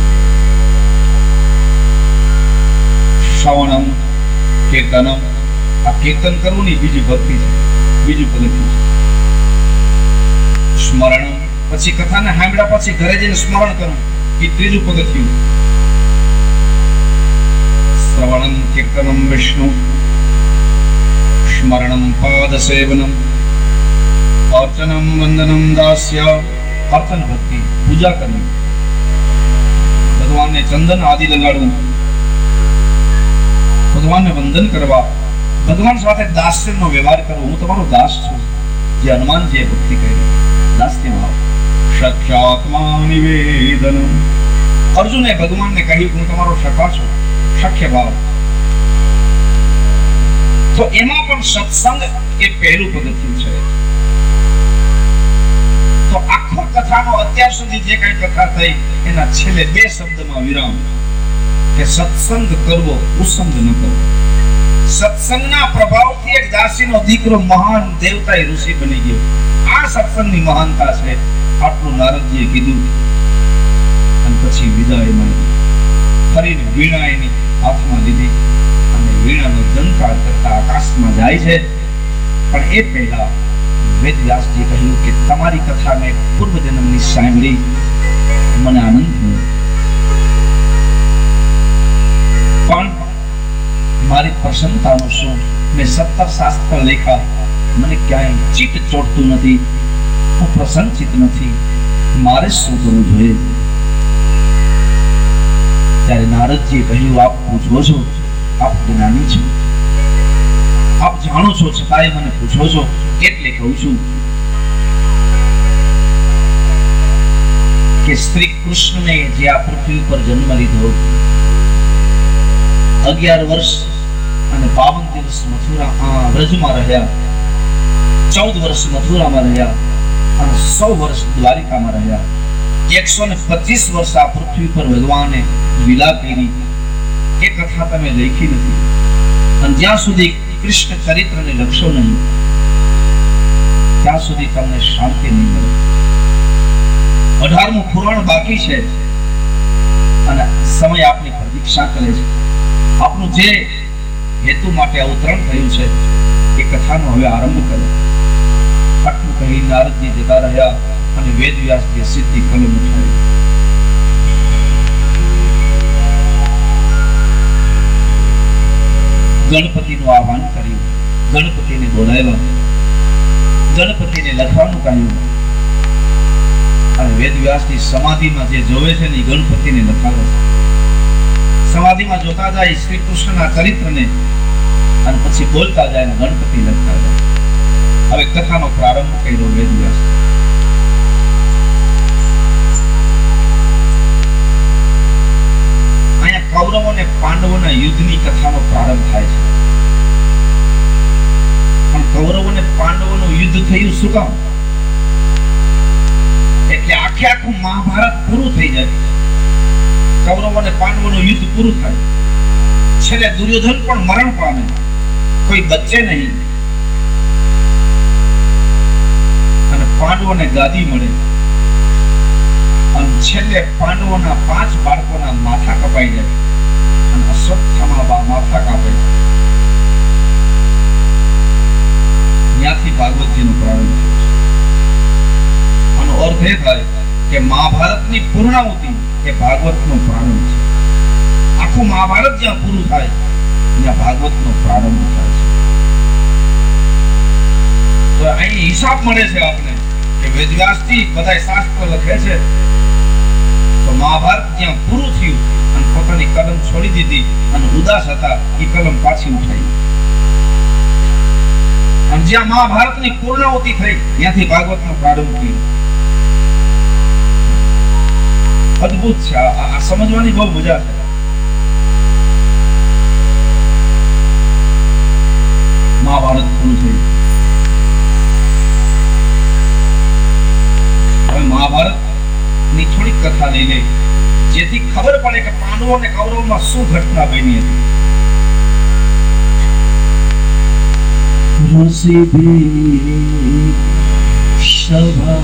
શ્રવણમ કીર્તનમ, આ કીર્તન કરવું ની બીજી ભક્તિ છે, બીજું પગથિયું છે. સ્મરણમ, પછી કથાને સાંભળ્યા પછી ઘરે જઈને સ્મરણ કરવું, એ ત્રીજું પગથિયું. શ્રવણમ કીર્તનમ વિષ્ણુ સ્મરણમ પાદ સેવનમ અર્ચનમ વંદનમ દાસ્ય. અર્ચન ભક્તિ, પૂજા કરવી, ભગવાનને ચંદન આદિ લગાડવું, ભગવાનને વંદન કરવા, ભગવાન સાથે દાસ્યનો વ્યવહાર કરવો. હું તમારો દાસ છું, જે હનુમાનજીએ ભક્તિ કરી, દાસ્ય ભાવ. શક્યાત્મા નિવેદનમ, અર્જુને ભગવાનને કહ્યું હું તમારો સખા છું, શક્ય ભાવ. તો એમાં પણ સત્સંગ એ પહેલું પગથિયું છે. તો આખો કથાનો અત્યાર સુધી જે કઈ કથા થઈ એના છેલ્લે 2 શબ્દમાં વિરામ, કે સત્સંગ કરવો, કુસંગ ન કરવો. સત્સંગના પ્રભાવથી એક દાસીનો દીકરો મહાન દેવતા ઋષિ બની ગયો. આ સત્સંગની મહાનતા છે. આટલું નારદજીએ કીધું અને પછી વિદાય મળી. ફરીને વીણા એની હાથમાં લીધી અને વીણાનો ઝંકાર કરતા આકાશમાં જાય છે. પણ એ પહેલા વેદવ્યાસજીએ કહ્યું કે તમારી કથા મેં પૂર્વજન્મની સાંભળી, મને આનંદ થયો, પણ મારી પ્રસન્નતાનું શું? મેં 17 શાસ્ત્ર લેખા, મને ક્યાંય ચિત્ત ચોટતું નથી, હું પ્રસન્નચિત્ત નથી, મારે શું કરવું જોઈએ? ત્યારે નારદજીએ કહ્યું આપ પૂછો છો, આપ જ્ઞાની છો, આપ જાણો છો, છતાંય મને પૂછો છો, એટલે કહું છું કે શ્રી કૃષ્ણને જે આ પૃથ્વી પર જન્મ લીધો, 11 વર્ષ અને 52 દિવસ મથુરા વ્રજમાં રહ્યા, 14 વર્ષ મથુરામાં રહ્યા અને 100 વર્ષ દ્વારિકામાં રહ્યા. 125 વર્ષ આ પૃથ્વી પર ભગવાને લીલા કરી. એ કથા તમે લખી નથી, અને જ્યાં સુધી કૃષ્ણ ચરિત્રને લખશો નહીં ત્યાં સુધી તમને શાંતિ નહીં મળે. 18મું પુરાણ બાકી છે અને સમય આપની પ્રતીક્ષા કરે છે. આપનું જે હેતુ માટે અવતરણ થયું છે એ કથાનો હવે આરંભ કરો. આટલું કહી નારદજી જતા રહ્યા અને વેદવ્યાસજીએ સીધી કલમ ઉઠાવી. ગણપતિનું આહવાન કર્યું, ગણપતિને બોલાવ્યા, ગણપતિને લખવાનું કહ્યું અને વેદવ્યાસની સમાધિમાં જે જોવે છે ને ગણપતિને લખાવે છે. સમાધિમાં જોતા જાય શ્રી કૃષ્ણના ચરિત્રને અને પછી બોલતા જાય ને ગણપતિ લખતા જાય. હવે કથાનો પ્રારંભ કર્યો વેદવ્યાસ. અહીંયા કૌરવો અને પાંડવોના યુદ્ધની કથાનો પ્રારંભ થાય છે. પણ કૌરવો અને પાંડવોનું યુદ્ધ થયું શું કામ? એટલે આખું મહાભારત પૂરું થઈ જાય, કૌરવો અને પાંડવોનું યુદ્ધ પૂરું થાય, છેલ્લે દુર્યોધન પણ મરણ પામે, કોઈ બચે નહીં અને પાંડવોને ગાદી મળે અને છેલ્લે પાંડવોના 5 બાળકોના માથા કપાઈ જાય. એ થાય કે મહાભારતની પૂર્ણાહુતિ એ ભાગવતનો પ્રારંભ છે. આખું મહાભારત જ્યાં પૂરું થાય ત્યાં ભાગવતનો પ્રારંભ થાય છે. તો અહીં હિસાબ મળે છે આપણે કે વેદવ્યાસજી બધા શાસ્ત્ર લખે છે તો મહાભારત જ્યાં પૂરું થયું અને પોતાની કલમ છોડી દીધી અને ઉદાસ હતા એ કલમ પાછી ઉઠાઈ, અને જ્યાં મહાભારતની પૂર્ણાહુતિ થઈ ત્યાંથી ભાગવતનો પ્રારંભ થયો. અદ્ભુત છે. આ સમજવાની બહુ મજા છે. મહાભારત પૂરું થયું. હવે મહાભારત ની થોડીક કથા લઈ લે જેથી ખબર પડે કે પાંડવો અને કૌરવોમાં શું ઘટના બની હતી. ऋषि भी सभा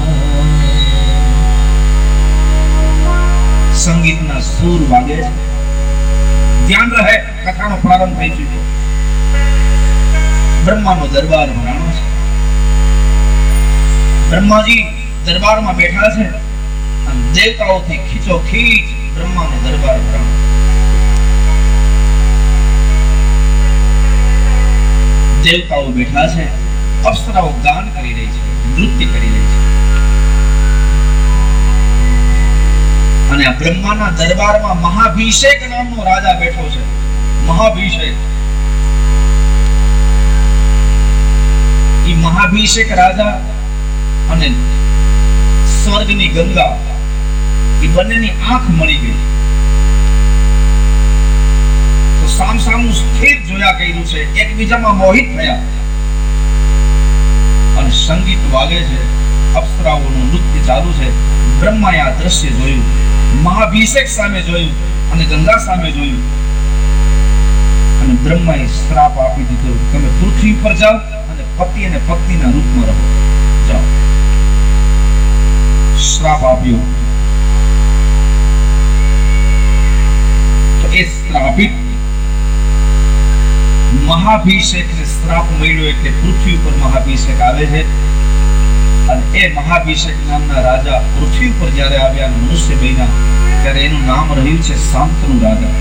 સંગીતના સૂર વાગે છે. ધ્યાન રહે, કથાનો પ્રારંભ થઈ ચૂક્યો. બ્રહ્માનો દરબાર ભરાણો છે. બ્રહ્માજી દરબારમાં બેઠા છે અને દેવતાઓથી ખીચોખીચ બ્રહ્માનો દરબાર ભરાણો. દેવતાઓ બેઠા છે, અપ્સરાઓ ગાન કરી રહી છે, નૃત્ય કરી રહી છે, અને આ બ્રહ્માના દરબારમાં મહાભિષેક નામનો રાજા બેઠો છે. મહાભિષેક, ઈ મહાભિષેક રાજા અને સ્વર્ગની ગંગા ઈ બંનેની આંખ મળી ગઈ. તો સામસામું સ્થિર જોયા કર્યું છે, એકબીજામાં મોહિત થયા અને સંગીત વાગે છે, અપ્સરાઓનું નૃત્ય ચાલુ છે. બ્રહ્માએ આ દ્રશ્ય જોયું, મહાભિષેક સામે જોયું અને ગંગા સામે જોયું, અને બ્રહ્માએ શ્રાપ આપી દીધો, તમે પૃથ્વી પર જાઓ અને પતિ અને પત્નીના રૂપમાં રહો. જાઓ. શ્રાપ આપ્યો. તો એ શ્રાપિત મહાભિષેકને શ્રાપ મળ્યો એટલે પૃથ્વી ઉપર મહાભિષેક આવે છે. અને એ મહાભિષેક નામના રાજા પૃથ્વી ઉપર જ્યારે આવ્યા અને મનુષ્ય બન્યા ત્યારે એનું નામ રહ્યું છે શાંતનુ રાજા.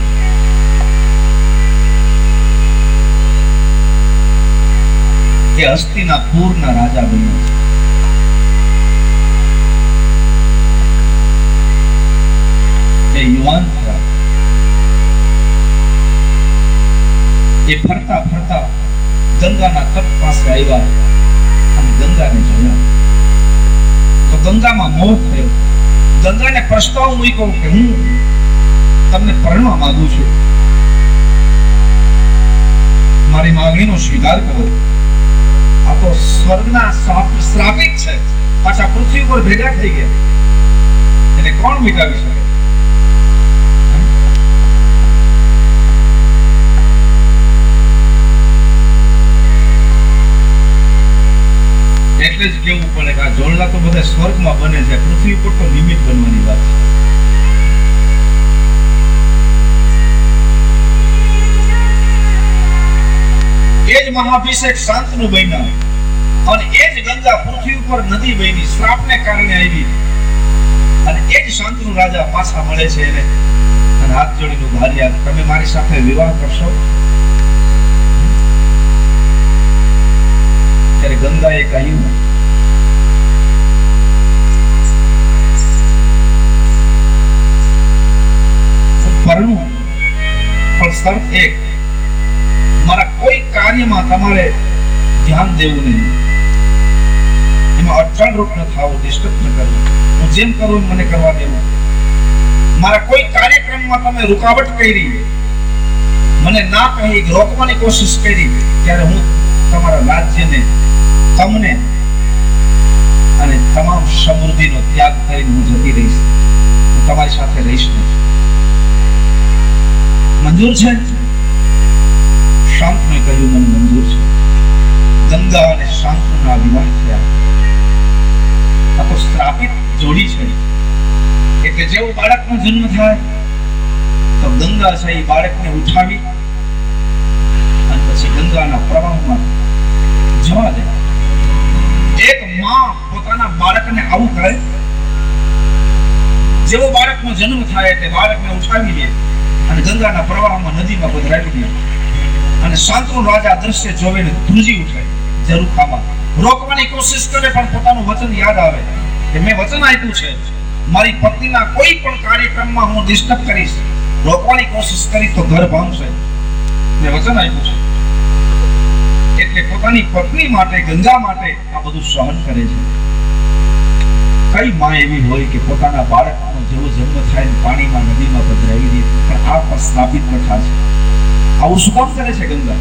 એ હસ્તિનાપુરના રાજા બન્યા છે. એ યુવાન થયા. એ ફરતા ફરતા ગંગાના તટ પાસે આવ્યા અને ગંગાને જોયા. તો ગંગામાં મોહ થયો. ગંગાને પ્રસ્તાવ મૂક્યો કે હું તમને પરણવા માંગુ છું, મારી માંગણીનો સ્વીકાર કરો. આ તો સ્વર્ગના શ્રાપિત છે, પાછા પૃથ્વી પર ભેગા થઈ ગયા, એને કોણ મિટાવી શકે? એટલે જ કેવું પડે કે આ જોડલા તો બધા સ્વર્ગમાં બને છે, પૃથ્વી પર તો નિમિત્ત બનવાની વાત છે. એ જ મહાભિષેક શાંતનુ બન્યા અને એ જ ગંગા પૃથ્વી ઉપર નદી બની, શ્રાપને કારણે આવી. અને એ જ શાંતનુ રાજા પાછા મળે છે એને અને હાથ જોડીને ધાર્યા, તમે મારી સાથે વિવાહ કરશો? ત્યારે ગંગાએ કહ્યું, પરણું, પણ શરત એક, મારા કોઈ કાર્યમાં તમારે ધ્યાન દેવું નહીં, એમાં અડચણ રૂપ ન થાવું, ડિસ્ટર્બ ન કરવું, હું જેમ કરું એમ મને કરવા દેવું. મારા કોઈ કાર્યક્રમમાં તમે રૂકાવટ કરી, મને ના કહી રોકવાની કોશિશ કરી, ત્યારે હું તમારા રાજ્યને, તમને અને તમામ સમૃદ્ધિનો ત્યાગ કરીને હું જતી રહીશ, હું તમારી સાથે રહીશ નહીં. મંજૂર છે? શાંતનુએ કહ્યું, મને મંજૂર છે. ગંગા અને શાંતનુના વિવાહ થયા. આ તો શ્રાપિત જોડી છે. એટલે જેવો બાળકનો જન્મ થાય તો ગંગા છે એ બાળકને ઉઠાવી અને પછી ગંગાના પ્રવાહમાં જવા દે. એક માં પોતાના બાળકને આવું કરે જેવો બાળકનો જન્મ થાય એટલે બાળકને ઉઠાવી લે અને ગંગાના પ્રવાહમાં નદીમાં પધરાવી દે. અને શાંતનુ રાજા દ્રશ્ય જોઈને ધ્રુજી ઉઠે. ઝરૂખામાં રોકવાની કોશિશ કરે પણ પોતાનું વચન યાદ આવે કે મેં વચન આપ્યું છે મારી પત્નીના કોઈ પણ કાર્યક્રમમાં હું ડિસ્ટર્બ કરીશ, રોકવાની કોશિશ કરી તો ઘર ભાંગશે. મેં વચન આપ્યું છે એટલે પોતાની પત્ની માટે, ગંગા માટે આ બધું સહન કરે છે. કઈ માં એવી હોય કે પોતાના બાળકનો જેવો જન્મ થાય પાણીમાં નદીમાં પધરાવી દે? પણ આ પણ સ્થાપિત કથા છે. આવું શું કામ કરે છે ગંગા?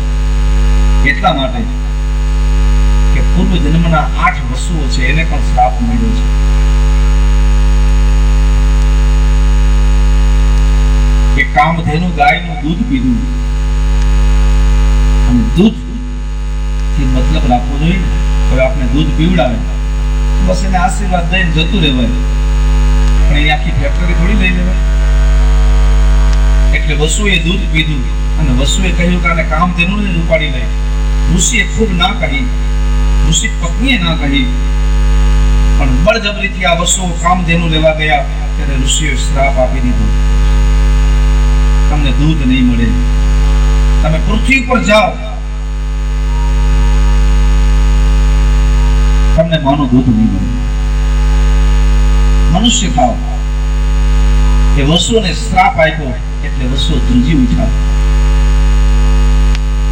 એટલા માટે કે પૂર્વ જન્મના 8 વસુઓ છે એને પણ શ્રાપ મળ્યો છે. કે કામધેનુ ગાયનું દૂધ પીધું અને દૂધ થી મતલબ રાખવો જોઈએ. કોઈ આપણે દૂધ પીવડાવે બસ એને આશીર્વાદ દઈને જતું રહેવાય, પણ એ આખી ફેક્ટરી થોડી લઈ લેવાય. એટલે વસુએ દૂધ પીધું અને વસુએ કહ્યું કે આને કામધેનુને જ ઉપાડી લે. ઋષિએ ખૂબ ના કહી, ઋષિ પત્નીએ ના કહી, પણ બળજબરીથી આ વસુઓ કામધેનુ લેવા ગયા ત્યારે ઋષિએ શ્રાપ આપી દીધો, તમને દૂધ નહીં મળે, તમે પૃથ્વી પર જાઓ, તમને માનું દૂધ નહીં મળે, મનુષ્ય થાવ. એ વસુઓને શ્રાપ આપ્યો એટલે વસુઓ ધ્રુજી ઉઠ્યા.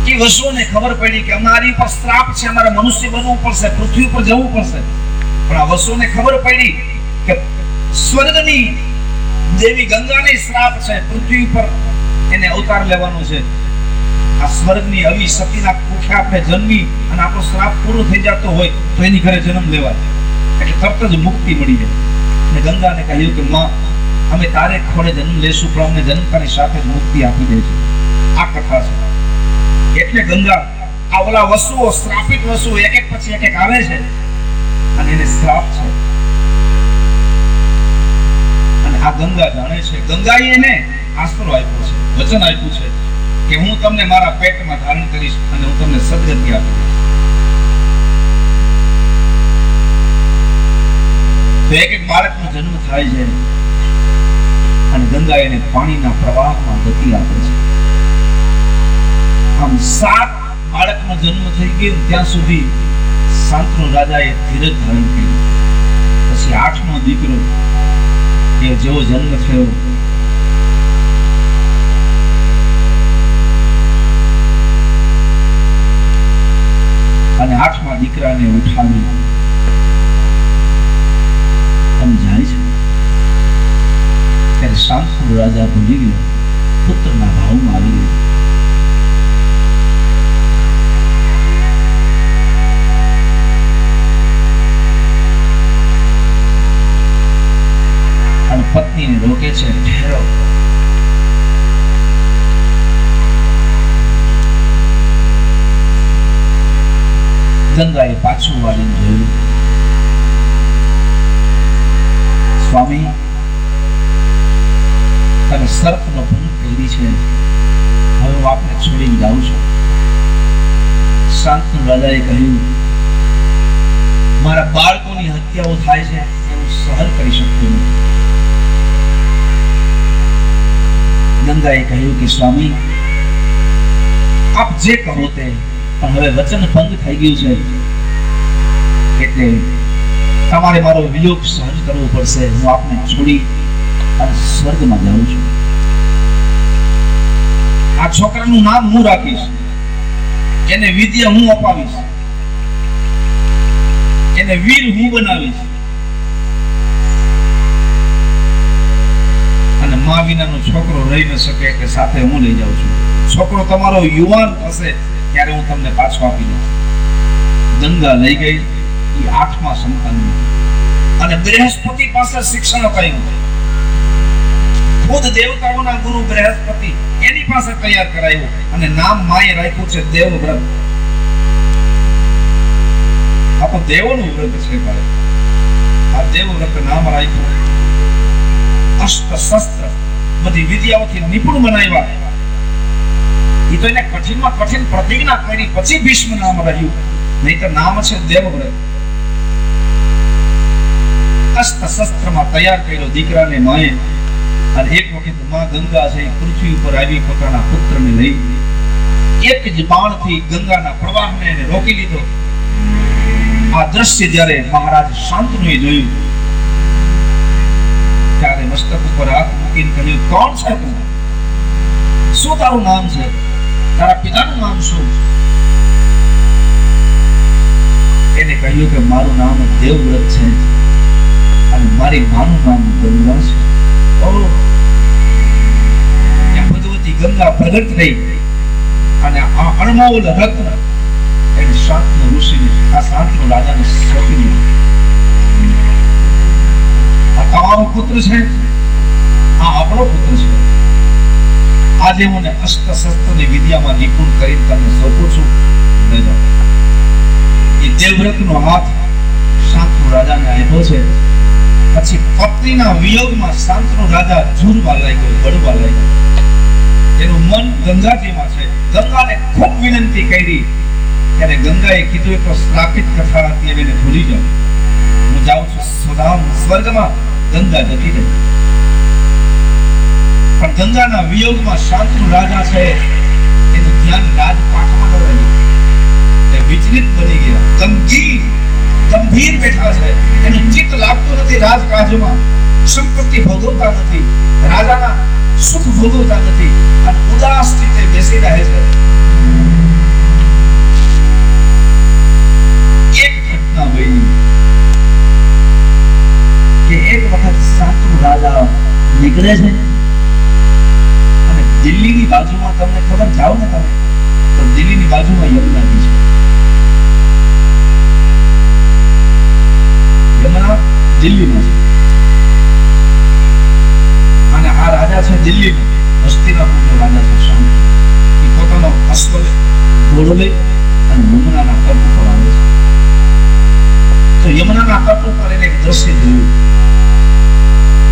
કે વસુઓને ખબર પડી કે અમારી પર શ્રાપ છે, અમારે મનુષ્ય બનવું પડશે, પૃથ્વી પર જવું પડશે. પણ આ વસુઓને ખબર પડી કે સ્વર્ગની દેવી ગંગાને શ્રાપ છે, પૃથ્વી પર એને અવતાર લેવાનો છે. આ સ્વર્ગની આવી સતીના કુખે આપણે જન્મી અને આપણો શ્રાપ પૂરો થઈ જતો હોય તો એની ઘરે જન્મ લેવાય એટલે તરત જ મુક્તિ મળી જાય. અને ગંગાને કહ્યું કે માં, અમે તારે ખોળે જન્મ લેશું પણ અમને જન્મતાની સાથે જ મુક્તિ આપી દેજો. આ કથા છે. એટલે ગંગા આ ઓલા વસુઓ, શ્રાપિત વસુઓ એક એક પછી એક આવે છે અને એને શ્રાપ છે. અને આ ગંગા જાણે છે. ગંગાએ એને આશરો આપ્યો છે, વચન આપ્યું છે કે હું તમને મારા પેટમાં ધારણ કરીશ અને હું તમને સદગતિ આપી દઈશ. તો એક એક બાળકનો જન્મ થાય છે અને ગંગા એને પાણીના પ્રવાહમાં ગતિ આપે છે. આમ 7 બાળકનો જન્મ થઈ ગયો ત્યાં સુધી શાંતનુ રાજાએ ધીરજ ધારણ કરી. પછી 8મો દીકરો એ જેવો જન્મ થયો અને 8મા દીકરાને ઉઠાવી આમ જાય છે ત્યારે શાંતનુ રાજા ભૂલી ગયો, પુત્રના ભાવમાં આવી ગયો. અને પત્નીને રોકે છે, ઠેરો. ગંગાએ પાછું વાળીને જોયું, સ્વામી તમે સર્પનો ભંગ કરી છે, હવે હું આપને છોડીને જાઉં છું. શાંતનુ રાજાએ કહ્યું, મારા બાળકોની હત્યાઓ થાય છે હું સહન કરી શકતો નથી. ગંગાએ કહ્યું કે સ્વામી આપ જે કહો તે, પણ હવે વચન ભંગ થઈ ગયું છે એટલે તમારે મારો વિયોગ સહન કરવો પડશે. હું આપને છોડી અને સ્વર્ગમાં જાઉં છું. આ છોકરાનું નામ હું રાખીશ, એને વિદ્યા હું અપાવીશ, એને વીર હું બનાવીશ અને મા વિનાનો છોકરો રહી ન શકે એટલે સાથે હું લઈ જાઉં છું. છોકરો તમારો યુવાન થશે ત્યારે હું તમને પાછો આપી દઉં. ગંગા લઈ ગઈ એ 8મા સંતાનને અને બૃહસ્પતિ પાસે શિક્ષણ અપાયું. ખુદ દેવતાઓના ગુરુ બૃહસ્પતિ એની પાસે તૈયાર કરાયું અને નામ માએ રાખ્યું છે દેવવ્રત. આ તો દેવોનું વ્રત છે ભાઈ. આ દેવવ્રત નામ રાખ્યું. અસ્ત્ર શસ્ત્ર બધી વિદ્યાઓથી નિપુણ બનાવ્યા. એ તો એને કઠિનમાં કઠિન પ્રતિજ્ઞા કરી પછી ભીષ્મ નામ રહ્યું, નહીં તો નામ છે દેવવ્રત. અસ્ત્ર શસ્ત્રમાં તૈયાર કર્યો દીકરાને માએ અને એક વખત માં ગંગા છે પૃથ્વી ઉપર આવી પોતાના પુત્રને લઈ એક જ બાણથી ગંગાના પ્રવાહને એને રોકી લીધો. આ દ્રશ્ય જ્યારે મહારાજ શાંતનુએ જોયું ત્યારે મસ્તક ઉપર હાથ મૂકીને કહ્યું, કોણ છે તું? શું તારું નામ છે? તારા પિતાનું નામ શું? એને કહ્યું કે મારું નામ દેવવ્રત છે અને મારી માનું નામ ગંગા છે. ત્યાં ભગવતી ગંગા પ્રગટ થઈ અને આ અણમોલ રત્ન એને શાંતનુ ઋષિને, આ શાંતનુ રાજાને સોંપી દીધું. આ તમારો પુત્ર છે, આ આપણો પુત્ર છે. આજે હું અસ્ત્ર શસ્ત્રની વિદ્યામાં નિપુણ કરીને તમને સોંપું છું. લઈ જાઓ. એ દેવવ્રતનો હાથ શાંતનુ રાજાને આપ્યો છે. પછી પત્નીના વિયોગમાં શાંતનુ રાજા ઝૂરવા લાગ્યો, બળવા લાગ્યો. એનું મન ગંગાજીમાં છે. ગંગાને ખૂબ વિનંતી કરી ત્યારે ગંગાએ કીધું, એક શ્રાપિત કથા હતી, એને ભૂલી જાઓ. હું જાઉં છું સુધામ સ્વર્ગમાં. ગંગા જતી રહી. પણ ગંગાના વિયોગમાં શાંતનુ રાજા છે, એનું ધ્યાન રાજપાટમાં ન રહ્યું. એ વિચલિત બની ગયા, ગંભીર બેઠા છે. એનું ચિત્ત લાગતું નથી રાજકાજમાં. સંપત્તિ ભોગવતા નથી, રાજાના સુખ ભોગવતા નથી અને ઉદાસ રીતે બેસી રહે છે. એક ઘટના બની કે એક વખત શાંતનુ રાજા નીકળે છે અને દિલ્હીની બાજુમાં, તમને ખબર, જાઓ ને તમે તો દિલ્હીની બાજુમાં યમુના નદી છે. યમુના દિલ્હીમાં છે અને આ રાજા છે દિલ્હીનો, હસ્તિનાપુરનો રાજા છે શાંત. એ પોતાનો અશ્વ ઘોડો લઈ અને યમુનાના તટ ઉપર આવે છે. તો યમુનાના તટ ઉપર એને એક દ્રશ્ય જોયું.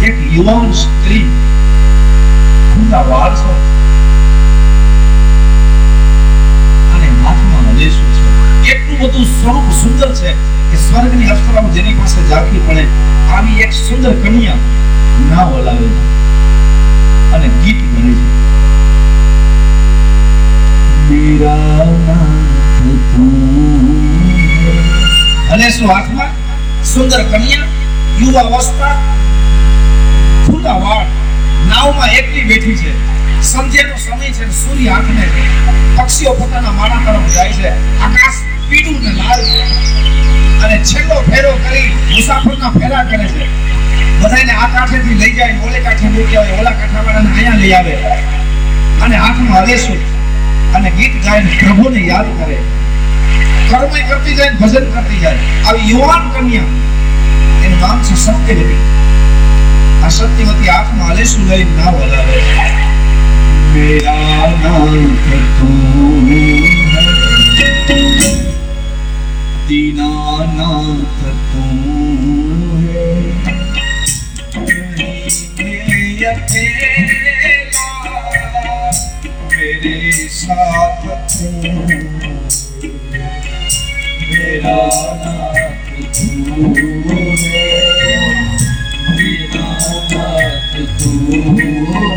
એક યુવાન સ્ત્રી, ખુલ્લા વાળ છે અને હાથમાં હલેસું છે. એટલું બધું સ્વરૂપ સુંદર છે કે સ્વર્ગની અપ્સરાઓ જેની પાસે ઝાંખી પડે આવી એક સુંદર કન્યા નાવ હલાવે છે અને ગીત ગાય છે. મેરા નાથ તું. અને શું હાથમાં સુંદર કન્યા, યુવાવસ્થા, ખુલ્લા વાળ, નાવમાં એકલી બેઠી છે. સંધ્યાનો સમય છે, સૂર્ય આંખને છે. પક્ષીઓ પોતાના માળા તરફ જાય છે. આકાશ પીળું ને લાલ છે અને છેલ્લો ફેરો કરી મુસાફરના ફેરા કરે છે. બધાને આ કાંઠેથી લઈ જાય, ઓલે કાંઠે મૂકી આવે, ઓલા કાંઠાવાળાને અહીંયા લઈ આવે અને હાથમાં હલેસું અને ગીત ગાઈને પ્રભુને યાદ કરે. કર્મ કરતી જાય, ભજન કરતી જાય. આવી યુવાન કન્યા, એનું નામ છે સત્યવતી. આ સત્યવતી હાથમાં હલેસું લઈને નાવ હલાવે. મેરા નાથ તું दीनानाथ तू है, मैं अकेला मेरे साथ तू, मेरा नाथ तू है, दीनानाथ तू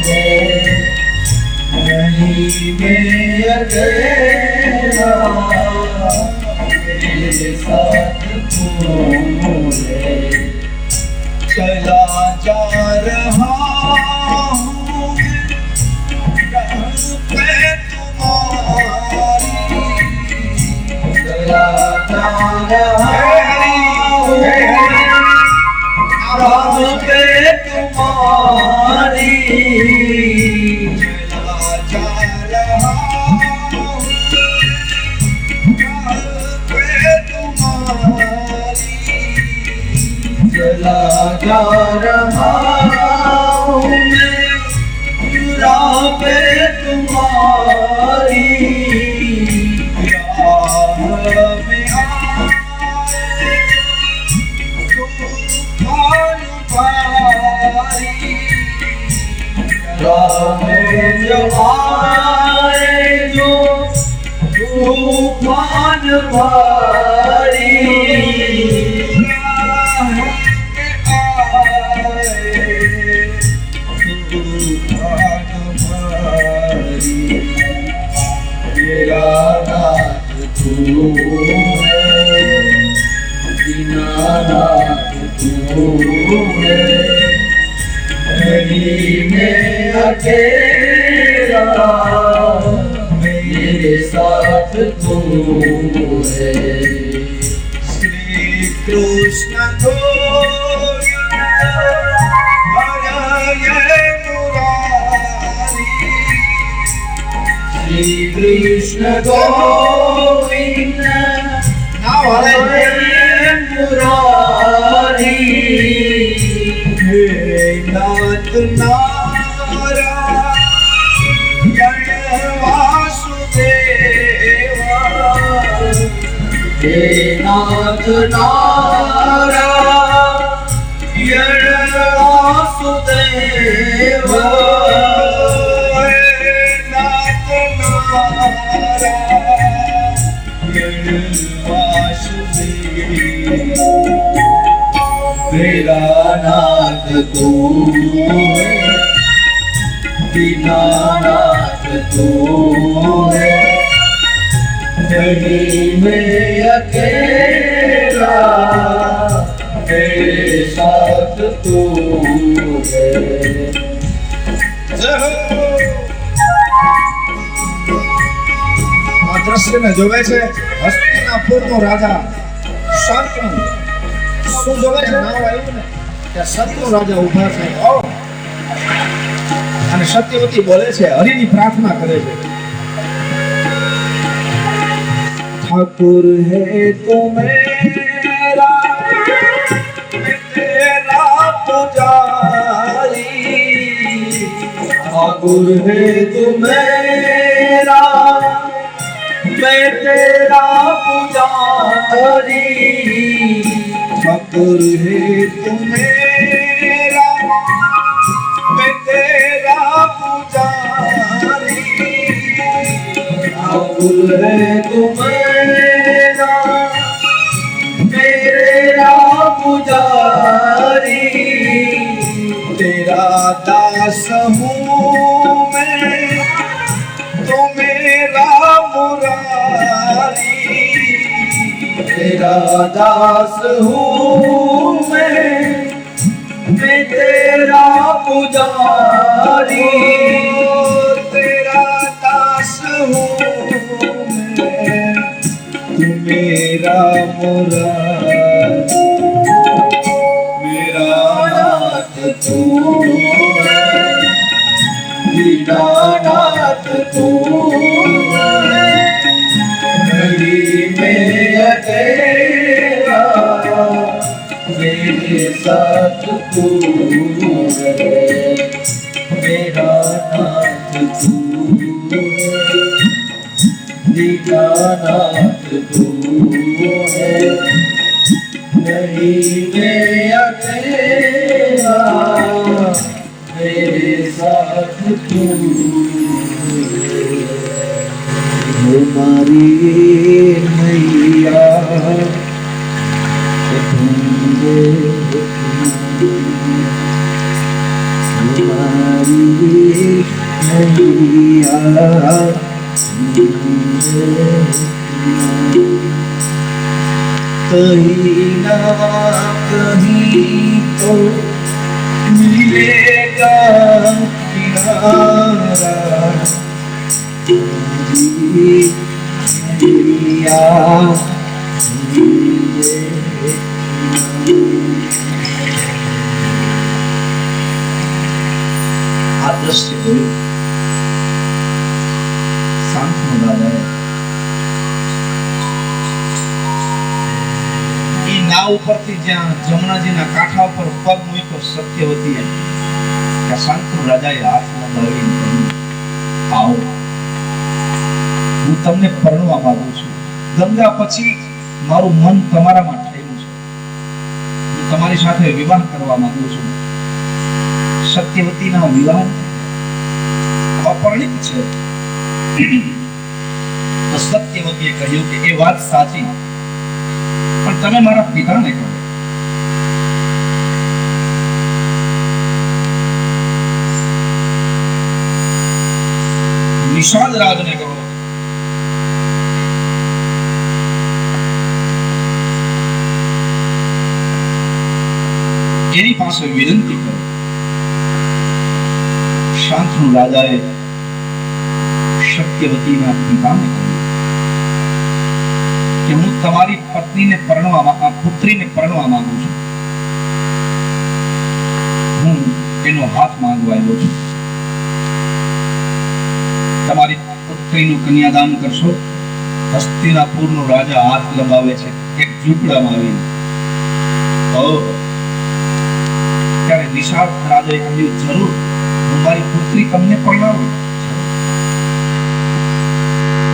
है, नहीं मैं अकेला साथ पूरे चला जा रहा हूँ पे तुम्हारी, चला जा रहा हूँ पे तुम्हारी, चला जा रहा हूँ मैं राह पे तुम्हारी, राह में आए तूफान भारी, राह में जब आए जो तूफान भारी, नहीं मैं अकेला, मेरे साथ तू है। श्री कृष्ण गोविंद हरे मुरारी, श्री कृष्ण गोविंद हरे मुरारी, हे नाथ नारायण वासुदेवा, हे नाथ नारायण वासुदेवा, हे नाथ नारायण वासुदेवा। मेरा नाथ तू है, दीनानाथ तू है, नहीं मैं अकेला, मेरे साथ तू है। આ દ્રશ્યને જોવે છે હસ્તિનાપુરનો રાજા શાંતનુ. શું જોવે છે? નામ આવ્યું ને કે સત્યનો રાજા ઊભા છે. આવો. અને સત્યવતી બોલે છે, હરિની પ્રાર્થના કરે છે. ઠાकुर है तो मेरा, मैं तेरा पुजारी, ठाकुर है तू मेरा, मैं तेरा पुजारी, ठाकुर है तू मेरा, मैं तेरा पुजारी, ठाकुर है तू मेरा, मेरा पुजारी, तेरा दास हूँ मैं, तो मेरा मुरारी, तेरा दास हूँ मैं तेरा पुजारी, तेरा दास हूँ मैं, तू मेरा मुरारी, मेरा नाथ तू है, दीनानाथ तू है, नहीं मैं अकेला, मेरे साथ तू है। मेरा नाथ तू है, दीनानाथ तू है, नहीं मैं अकेला, मेरे साथ तू हमारी मैया हमारी मैया कहीं ना कहीं तो मिलेगा किनारा, मैया આ દ્રશ્ય જોયું. શાંતનો રાજાએ એ નાવ ઉપરથી જ્યાં જમનાજીના કાંઠા ઉપર પગ મૂક્યો સત્યવતીએ, ત્યાં શાંતનો રાજાએ હાથ લગાવીને કહ્યું, આવો, હું તમને પરણવા માંગુ છું. ગંગા પછી મારું મન તમારામાં થયેલું છે. હું તમારી સાથે વિવાહ કરવા માંગુ છું. સત્યવતીના વિવાહ અપરિણિત છે. તો સત્યવતીએ કહ્યું કે એ વાત સાચી, પણ તમે મારા પિતાને કહો. નિષાદ રાજને કહો. એની પાસે વિનંતી કરો. શાંતનુ રાજાએ સત્યવતીના પિતાને કહ્યું કે હું તમારી પુત્રીને પરણવા માંગુ છું. હું એનો હાથ માંગવા આવ્યો છું. તમારી પુત્રીનું કન્યાદાન કરશો? હસ્તિનાપુરનો રાજા હાથ લંબાવે છે એક ઝૂંપડામાં આવીને. ત્યારે નિષાદ રાજાએ કહ્યું, જરૂર, હું મારી પુત્રી તમને પરણાવું.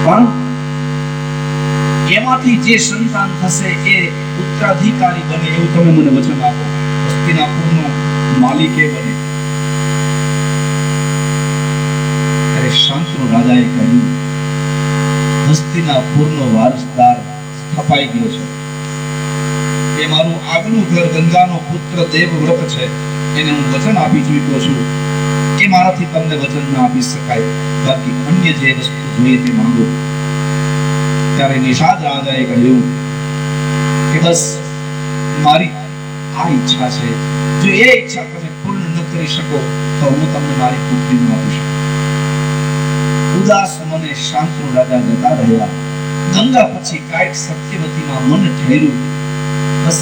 પણ એમાંથી જે સંતાન થશે એ ઉત્તરાધિકારી બને એવું તમે મને વચન આપો. હસ્તિનાપુરનો માલિક એ બને. ત્યારે શાંતનુ રાજાએ કહ્યું, હસ્તિનાપુરનો વારસદાર સ્થપાઈ ગયો છે. એ મારું આગલું ઘર ગંગાનો પુત્ર દેવવ્રત છે. એને હું વચન આપી ચૂક્યો છું. એ મારાથી તમને વચન ના આપી શકાય. બાકી અન્ય જે વસ્તુ જોઈએ તે માંગો. ત્યારે નિષાદ રાજાએ કહ્યું કે બસ મારી આ ઈચ્છા છે. જો એ ઈચ્છા તમે પૂર્ણ ન કરી શકો તો હું તમને મારી પુત્રી ન આપી શકું. ઉદાસ મને શાંતનુ રાજા જતા રહ્યા. ગંગા પછી કાંઈક સત્યવતીમાં મન ઠેર્યું. બસ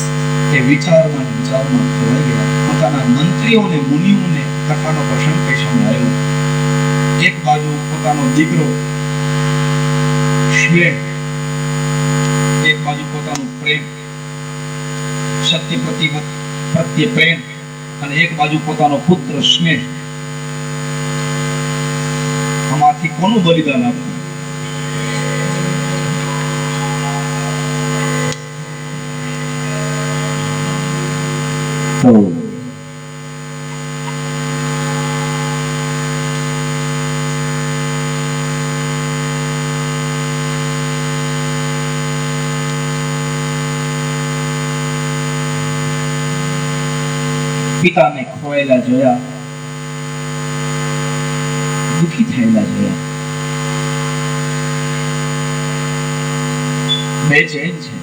એ વિચારમાં ખોવાઈ ગયા. પોતાના મંત્રીઓને મુનિઓને કથાનો પ્રસંગ કઈ સંભળાયો. એક બાજુ પોતાનો દીકરો શ્વેત, એક બાજુ પોતાનું પ્રેમ સત્ય પ્રત્યે પ્રેમ, અને એક બાજુ પોતાનો પુત્ર સ્નેહ. આમાંથી કોનું બલિદાન આપવું? પિતાને ખોયેલા જોયા, દુખી થયેલા જોયા. બેચેન છે,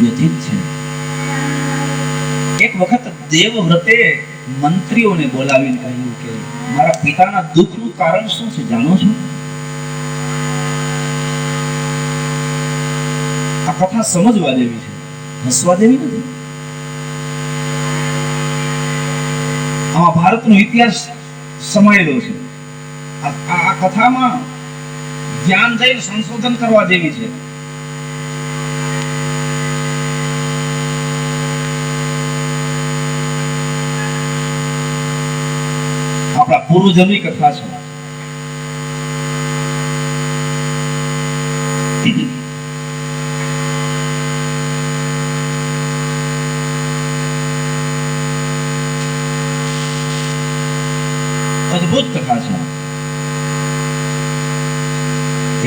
વ્યથિત છે. એક વખત દેવવ્રતે મંત્રીઓને બોલાવીને કહ્યું કે મારા પિતાના દુઃખનું કારણ શું છે જાણો છો? આ કથા સમજવા જેવી છે, હસવા જેવી નથી. આમાં ભારતનો ઇતિહાસ સમાયેલો છે. આ કથામાં ધ્યાન દઈને સંશોધન કરવા જેવી છે. આપણા પૂર્વજોની કથા છે. અદ્ભુત કથા છે.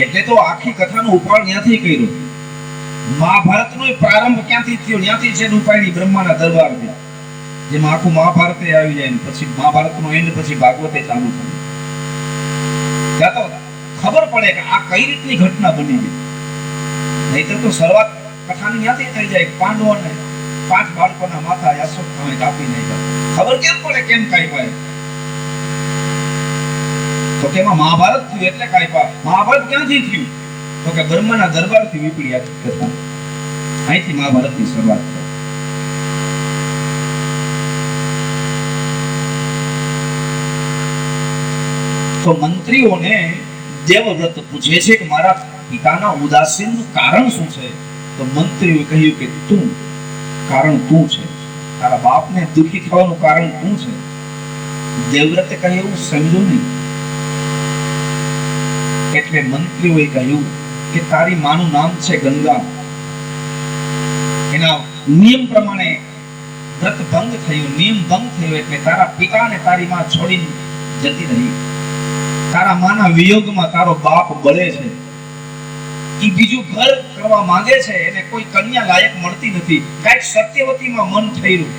એટલે તો આખી કથાનો ઉપાડ ત્યાંથી કર્યો. મહાભારતનો પ્રારંભ ક્યાંથી થયો? ત્યાંથી છે ઉપાડી બ્રહ્માના દરબારથી. જેમાં આખું મહાભારતે આવી જાય, પછી મહાભારતનો એન્ડ પછી ભાગવતે ચાલુ થયું. ત્યાં તો ખબર પડે કે આ કઈ રીતની ઘટના બની ગઈ. નહીતર તો શરૂઆત કથાની ત્યાંથી થઈ જાય. પાંડવોને 5 બાળકોના માથા અશ્વત્થામે કાપી નાખ્યા. ખબર કેમ પડે કેમ કાપ્યા? તો કે એમાં મહાભારત થયું એટલે કાપ્યા. મહાભારત ક્યાંથી થયું? તો કે બ્રહ્માના દરબારથી વિપરી આ કથા. અહીંથી મહાભારતની શરૂઆત થઈ. તો મંત્રીઓને દેવવ્રત પૂછે છે કે મારા પિતાના ઉદાસીનનું કારણ શું છે? તો મંત્રીઓએ કહ્યું કે તું છે. તારા બાપને દુખી થવાનું કારણ શું છે? દેવવ્રતે કહ્યું સમજો નહીં. એટલે મંત્રીઓએ કહ્યું કે તારી માનું નામ છે ગંગા. એના નિયમ પ્રમાણે વ્રત ભંગ થયું, નિયમ ભંગ થયો એટલે તારા પિતાને તારી માં છોડીને જતી રહી. તારા માના વિયોગમાં તારો બાપ બળે છે. ઈ બીજું ઘર કરવા માંગે છે, એને કોઈ કન્યા લાયક મળતી નથી. કાંઈક સત્યવતીમાં મન થયું,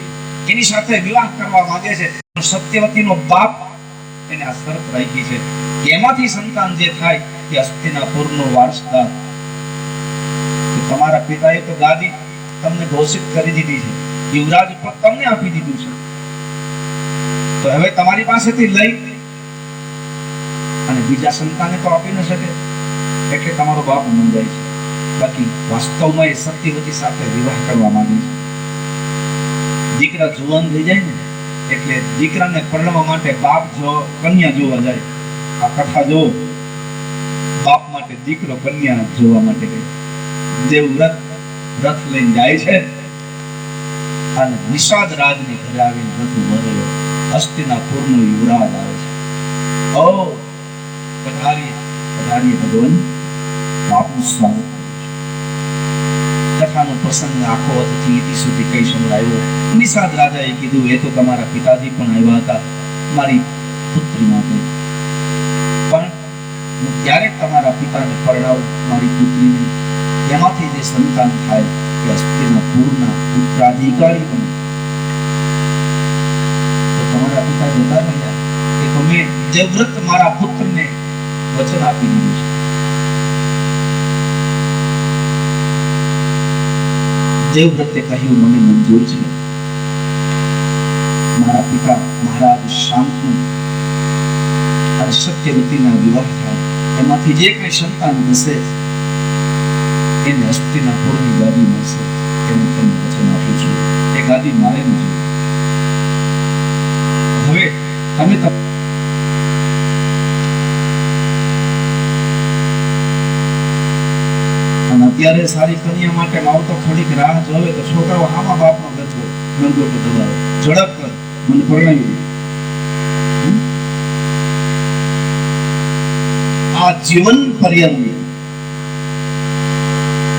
એની સાથે વિવાહ કરવા માંગે છે. સત્યવતીનો બાપ એને આ શરત રાખી છે કે એમાંથી સંતાન જે થાય તે હસ્તિનાપુરનો વારસદાર. તમારા પિતાએ તો ગાદી તમને ઘોષિત કરી દીધી છે, યુવરાજ પદ તમને આપી દીધું છે. તો હવે તમારી પાસેથી લઈ અને બીજા સંતાને તો આપી ન શકે, એટલે તમારો બાપ મંગાય છે. બાકી વાસ્તવમાં એ સત્યવતી સાથે વિવાહ કરવા માંગે છે. દીકરા જુવાન થઈ જાય ને એટલે દીકરાને પરણવા માટે બાપ જો કન્યા જોવા જાય. આ કથા જો બાપ માટે દીકરો કન્યા જોવા માટે ગયો. દેવવ્રત રથ લઈને જાય છે અને નિષાદ રાજની ઘરે આવીને રથ ઉભો રહ્યો. હસ્તિનાપુરનો યુવરાજ આવે છે. ઓ પધારીએ ભગવાન, બાપનું સ્વાગત. કથાનો પ્રસંગ આખો અર્થથી ઇતિ સુધી કઈ સંભળાયો. નિષાદ રાજાએ કીધું, એ તો તમારા પિતાજી પણ આવ્યા હતા મારી પુત્રી માટે, પણ હું ત્યારે તમારા પિતાને પરણાવું મારી પુત્રીને, એમાંથી જે સંતાન થાય તે હસ્તિનાપુરના પુત્રાધિકારી બને. તો તમારા પિતા જતા રહ્યા, એ તો મેં દેવવ્રત મારા પુત્રને વચન આપી દીધું છે. દેવવ્રતે કહ્યું, મને મંજૂર છે. મારા પિતા મહારાજ શાંતનુ અને સત્યવતીના વિવાહ થાય, એમાંથી જે કઈ સંતાન થશે એને હસ્તિનાપુરની ગાદી મળશે. એનું તમને વચન આપું છું, એ ગાદી મારે નથી. હવે તમે અત્યારે સારી કન્યા માટે માવતો થોડીક રાહ જોવે તો છોકરાઓ હામા બાપનો ગંગોટો દબાવે, ઝડપ કર, મને પરણાવી દે. આ જીવન પર્યંત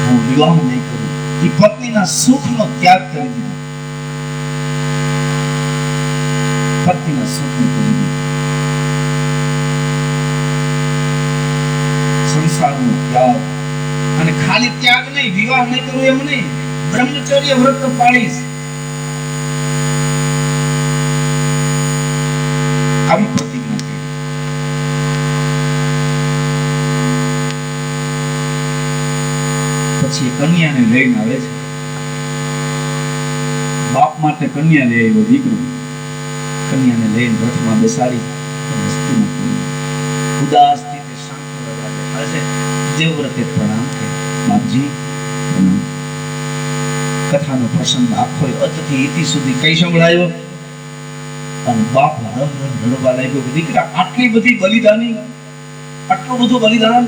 હું વિવાહ નહીં કરું. એ પત્નીના સુખનો ત્યાગ કરી દીધો. પત્નીના સુખને કરી દીધો. સંસારનો ત્યાગ, અને ખાલી ત્યાગ નહીં, વિવાહ નહીં કરું એમ નહીં, બ્રહ્મચર્ય વ્રત પાળીશ, આવી પ્રતિજ્ઞા કરી. પછી કન્યાને લઈને આવે છે. બાપ માટે કન્યા લઈ આવ્યો દીકરો. કન્યાને લઈને રથમાં બેસાડી ઉદાસ રીતે શાંત બેઠા છે. દેવવ્રતે પ્રણામ કર્યો. બાપજી પ્રણામ. કથાનો પ્રસંગ આખો અતથી ઇતિ સુધી કઈ સંભળાયો. અને બાપ રડવા લાગ્યો કે દીકરા આટલી બધી બલિદાની, આટલું બધું બલિદાન,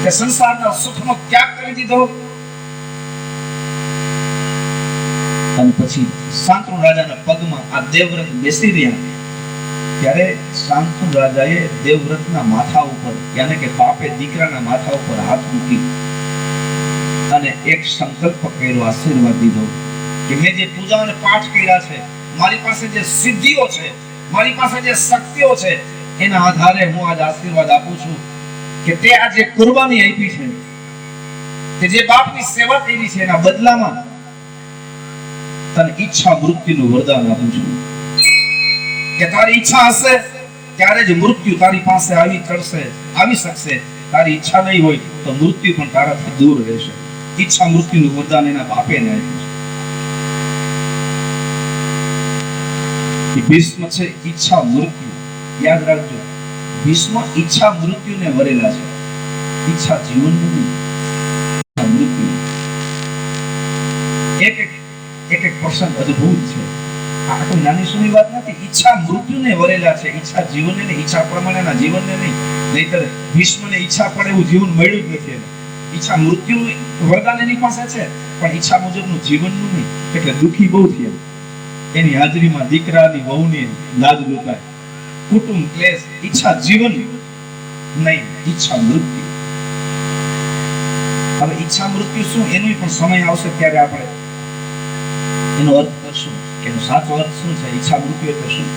કે સંસારના સુખનો ત્યાગ કરી દીધો. અને પછી શાંતનુ રાજાના પગમાં આ દેવવ્રત બેસી રહ્યા ત્યારે શાંતનુ રાજાએ દેવવ્રતના માથા ઉપર, યાને કે બાપે દીકરાના માથા ઉપર હાથ મૂકી અને એક સંકલ્પ કર્યો, આશીર્વાદ દીધો કે મેં જે પૂજા અને પાઠ કર્યા છે, મારી પાસે જે સિદ્ધિઓ છે, મારી પાસે જે શક્તિઓ છે, એના આધારે હું આજ આશીર્વાદ આપું છું કે તે આ જે કુરબાની આપી છે, કે જે બાપની સેવા કરી છે, એના બદલામાં તને ઈચ્છા મૃત્યુનું વરદાન આપું છું. કે તારી ઈચ્છા હશે ત્યારે જ મૃત્યુ તારી પાસે આવી ચડશે, આવી શકશે. તારી ઈચ્છા નહીં હોય તો મૃત્યુ પણ તારાથી દૂર રહેશે. ઈચ્છા મૃત્યુનું વરદાન એના બાપે ને આપ્યું છે. ભીષ્મ છે ઈચ્છા મૃત્યુ, યાદ રાખજો. ભીષ્મ ઈચ્છા મૃત્યુને વરેલા છે, ઈચ્છા જીવનને નહીં, મૃત્યુ. એક એક પ્રસંગ અદ્ભુત છે. આ કોઈ નાની સુની વાત નથી. ઈચ્છા મૃત્યુને વરેલા છે, ઈચ્છા જીવનને નહીં, ઈચ્છા પ્રમાણેના જીવનને નહીં. નહીતર ભીષ્મને ઈચ્છા પડે એવું જીવન મળ્યું જ નથી. ઈચ્છા મૃત્યુ વરદાન એની પાસે છે, પણ ઈચ્છા મુજબનું જીવનનું નહીં. એટલે દુઃખી બહુ થયા. એની હાજરીમાં દીકરાની વહુની લાજ લૂંટાય, કુટુંબ ક્લેશ. ઈચ્છા જીવન નહીં, ઈચ્છા મૃત્યુ. હવે ઈચ્છા મૃત્યુ શું, એનો પણ સમય આવશે ત્યારે આપણે એનો અર્થ કરશું કે એનો સાચો અર્થ શું છે. ઈચ્છા મૃત્યુ એટલે શું?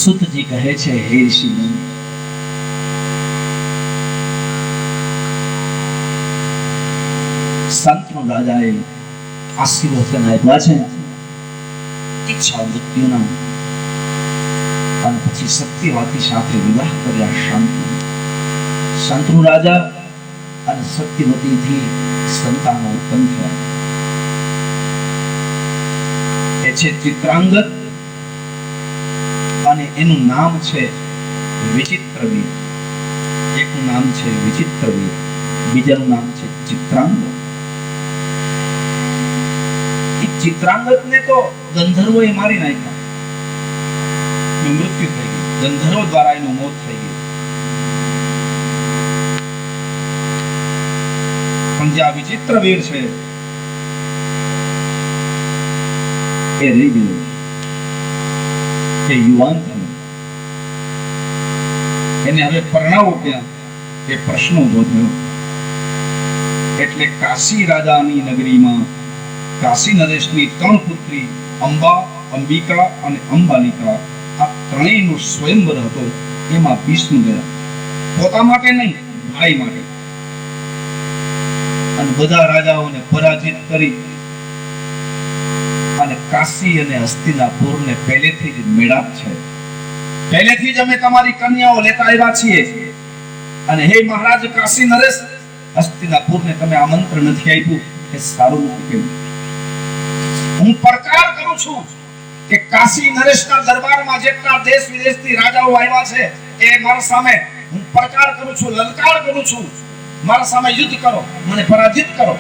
સુતજી કહે છે, હે ઋષિમુનિ, શાંતનુ રાજાએ આશીર્વચન આપ્યા છે ઈચ્છા મૃત્યુના, અને પછી સત્યવતી સાથે વિવાહ કર્યા શાંતનુ. શાંતનુ રાજા અને સત્યવતીથી સંતાનો ઉત્પન્ન થયા. એ છે ચિત્રાંગદ અને એનું નામ છે વિચિત્રવીર. એકનું નામ છે વિચિત્રવીર, બીજાનું નામ છે ચિત્રાંગદ. એ ચિત્રાંગદને તો ગંધર્વોએ મારી નાખ્યા, મૃત્યુ થઈ ગયું. ગંધર્વ દ્વારા એનું મોત થઈ ગયું. પણ જે આ વિચિત્રવીર છે એ રહી ગયો, એ યુવાન થયો. એને હવે પરણાવો ક્યાં એ પ્રશ્ન ઉભો થયો. એટલે કાશી રાજાની નગરીમાં કાશી નરેશની 3 પુત્રી અંબા, અંબિકા અને અંબાલિકા, આ ત્રણેયનો સ્વયંવર હતો. એમાં ભીષ્મ ગયા, પોતા માટે નહીં, ભાઈ માટે. અને બધા રાજાઓને પરાજિત કરી અને કાશી અને હસ્તિનાપુરને પહેલેથી જ મેળાપ છે. પહેલેથી જ અમે તમારી કન્યાઓ લેતા આવ્યા છીએ. અને હે મહારાજ કાશી નરેશ, હસ્તિનાપુરને તમે આમંત્રણ નથી આપ્યું એ સારું નથી કર્યું. હું પ્રચાર કરું છું કે કાશી નરેશના દરબારમાં જેટલા દેશ વિદેશથી રાજાઓ આવ્યા છે એ મારા સામે હું પ્રચાર કરું છું, લલકાર કરું છું. મારા સામે યુદ્ધ કરો, મને પરાજિત કરો.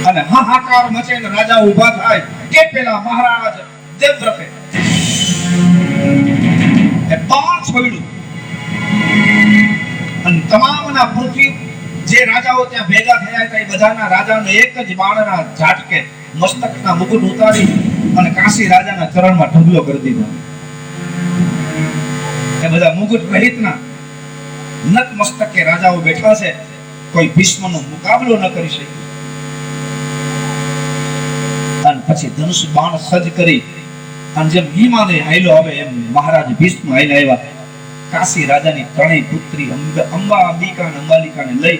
અને હાહાકાર મચે ને રાજા ઊભા થાય કે પેલા મહારાજ દેવવ્રતે એ બાણ છોડ્યું અને તમામના પૃથ્વી જે રાજાઓ ત્યાં ભેગા થયા હતા એ બધાના રાજાને એક જ બાણના ઝાટકે મસ્તકના મુકુટ ઉતારી અને કાશી રાજાના ચરણમાં ઢગલો કરી દીધો. એ બધા મુકુટ રહિતના નત મસ્તકે રાજાઓ બેઠા છે. કોઈ ભીષ્મનો મુકાબલો ન કરી શક્યો. અને પછી ધનુષ બાણ સજ્જ કરી અને જેમ હિમાલય હાઈલો આવે એમ મહારાજ ભીષ્મ હાઈલા આવ્યા. કાશી રાજાની ત્રણેય પુત્રી અંબા, અંબિકા અને અંબાલિકાને લઈ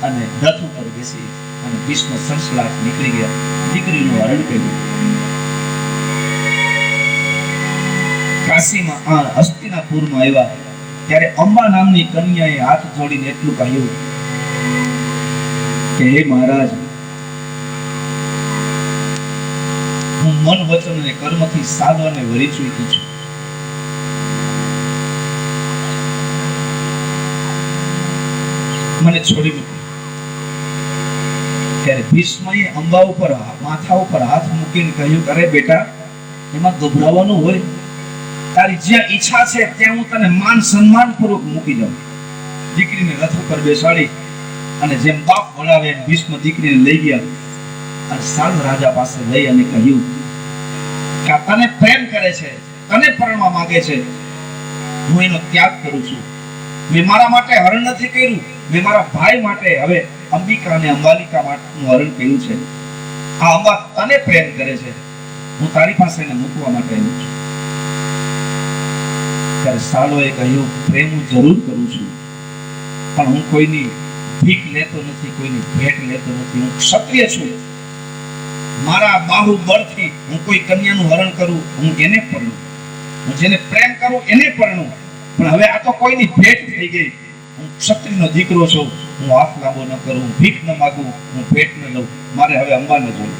અને રથ ઉપર બેસી અને ભીષ્મ સડસડાટ નીકળી ગયા. દીકરીનું હરણ કર્યું. કાશીમાં હસ્તિનાપુરમાં આવ્યા ત્યારે અંબા નામની કન્યાએ હાથ જોડીને એટલું કહ્યું કે હે મહારાજ, હું મન, વચન અને કર્મથી સાધુ અને વરી ચૂકી છું. મને છોડી મૂકો. ત્યારે ભીષ્મએ અંબા ઉપર માથા ઉપર હાથ મૂકીને કહ્યું, અરે બેટા, એમાં ગભરાવાનું હોય. તારી જ્યાં ઈચ્છા છે ત્યાં હું તને માન સન્માન પૂર્વક મૂકી જાઉં. દીકરીને રથ ઉપર બેસાડી અને જેમ બાપ વળાવે એમ ભીષ્મ દીકરીને લઈ ગયા અને સાલ રાજા પાસે લઈ અને કહ્યું કે તને પ્રેમ કરે છે, તને પરણવા માંગે છે, હું એનો ત્યાગ કરું છું. મેં મારા માટે હરણ નથી કર્યું, મેં મારા ભાઈ માટે હવે અંબિકા અને અંબાલિકા માટેનું હરણ કર્યું છે. આ અંબા તને પ્રેમ કરે છે, હું તારી પાસે એને મૂકવા માટે આવ્યો છું. ત્યારે સાલોએ કહ્યું, પ્રેમ હું જરૂર કરું છું, પણ હું કોઈની ભીખ લેતો નથી, કોઈની ભેટ લેતો નથી. હું ક્ષત્રિય છું. મારા બાહુબળથી હું કોઈ કન્યાનું હરણ કરું, હું એને પરણું. હું જેને પ્રેમ કરું એને પરણું. પણ હવે આ તો કોઈની ભેટ થઈ ગઈ. હું ક્ષત્રિયનો દીકરો છું, હું હાથ લાંબો ન કરું, હું ભીખ ન માગું, હું ભેટ ન લઉં. મારે હવે અંબાને જોડું.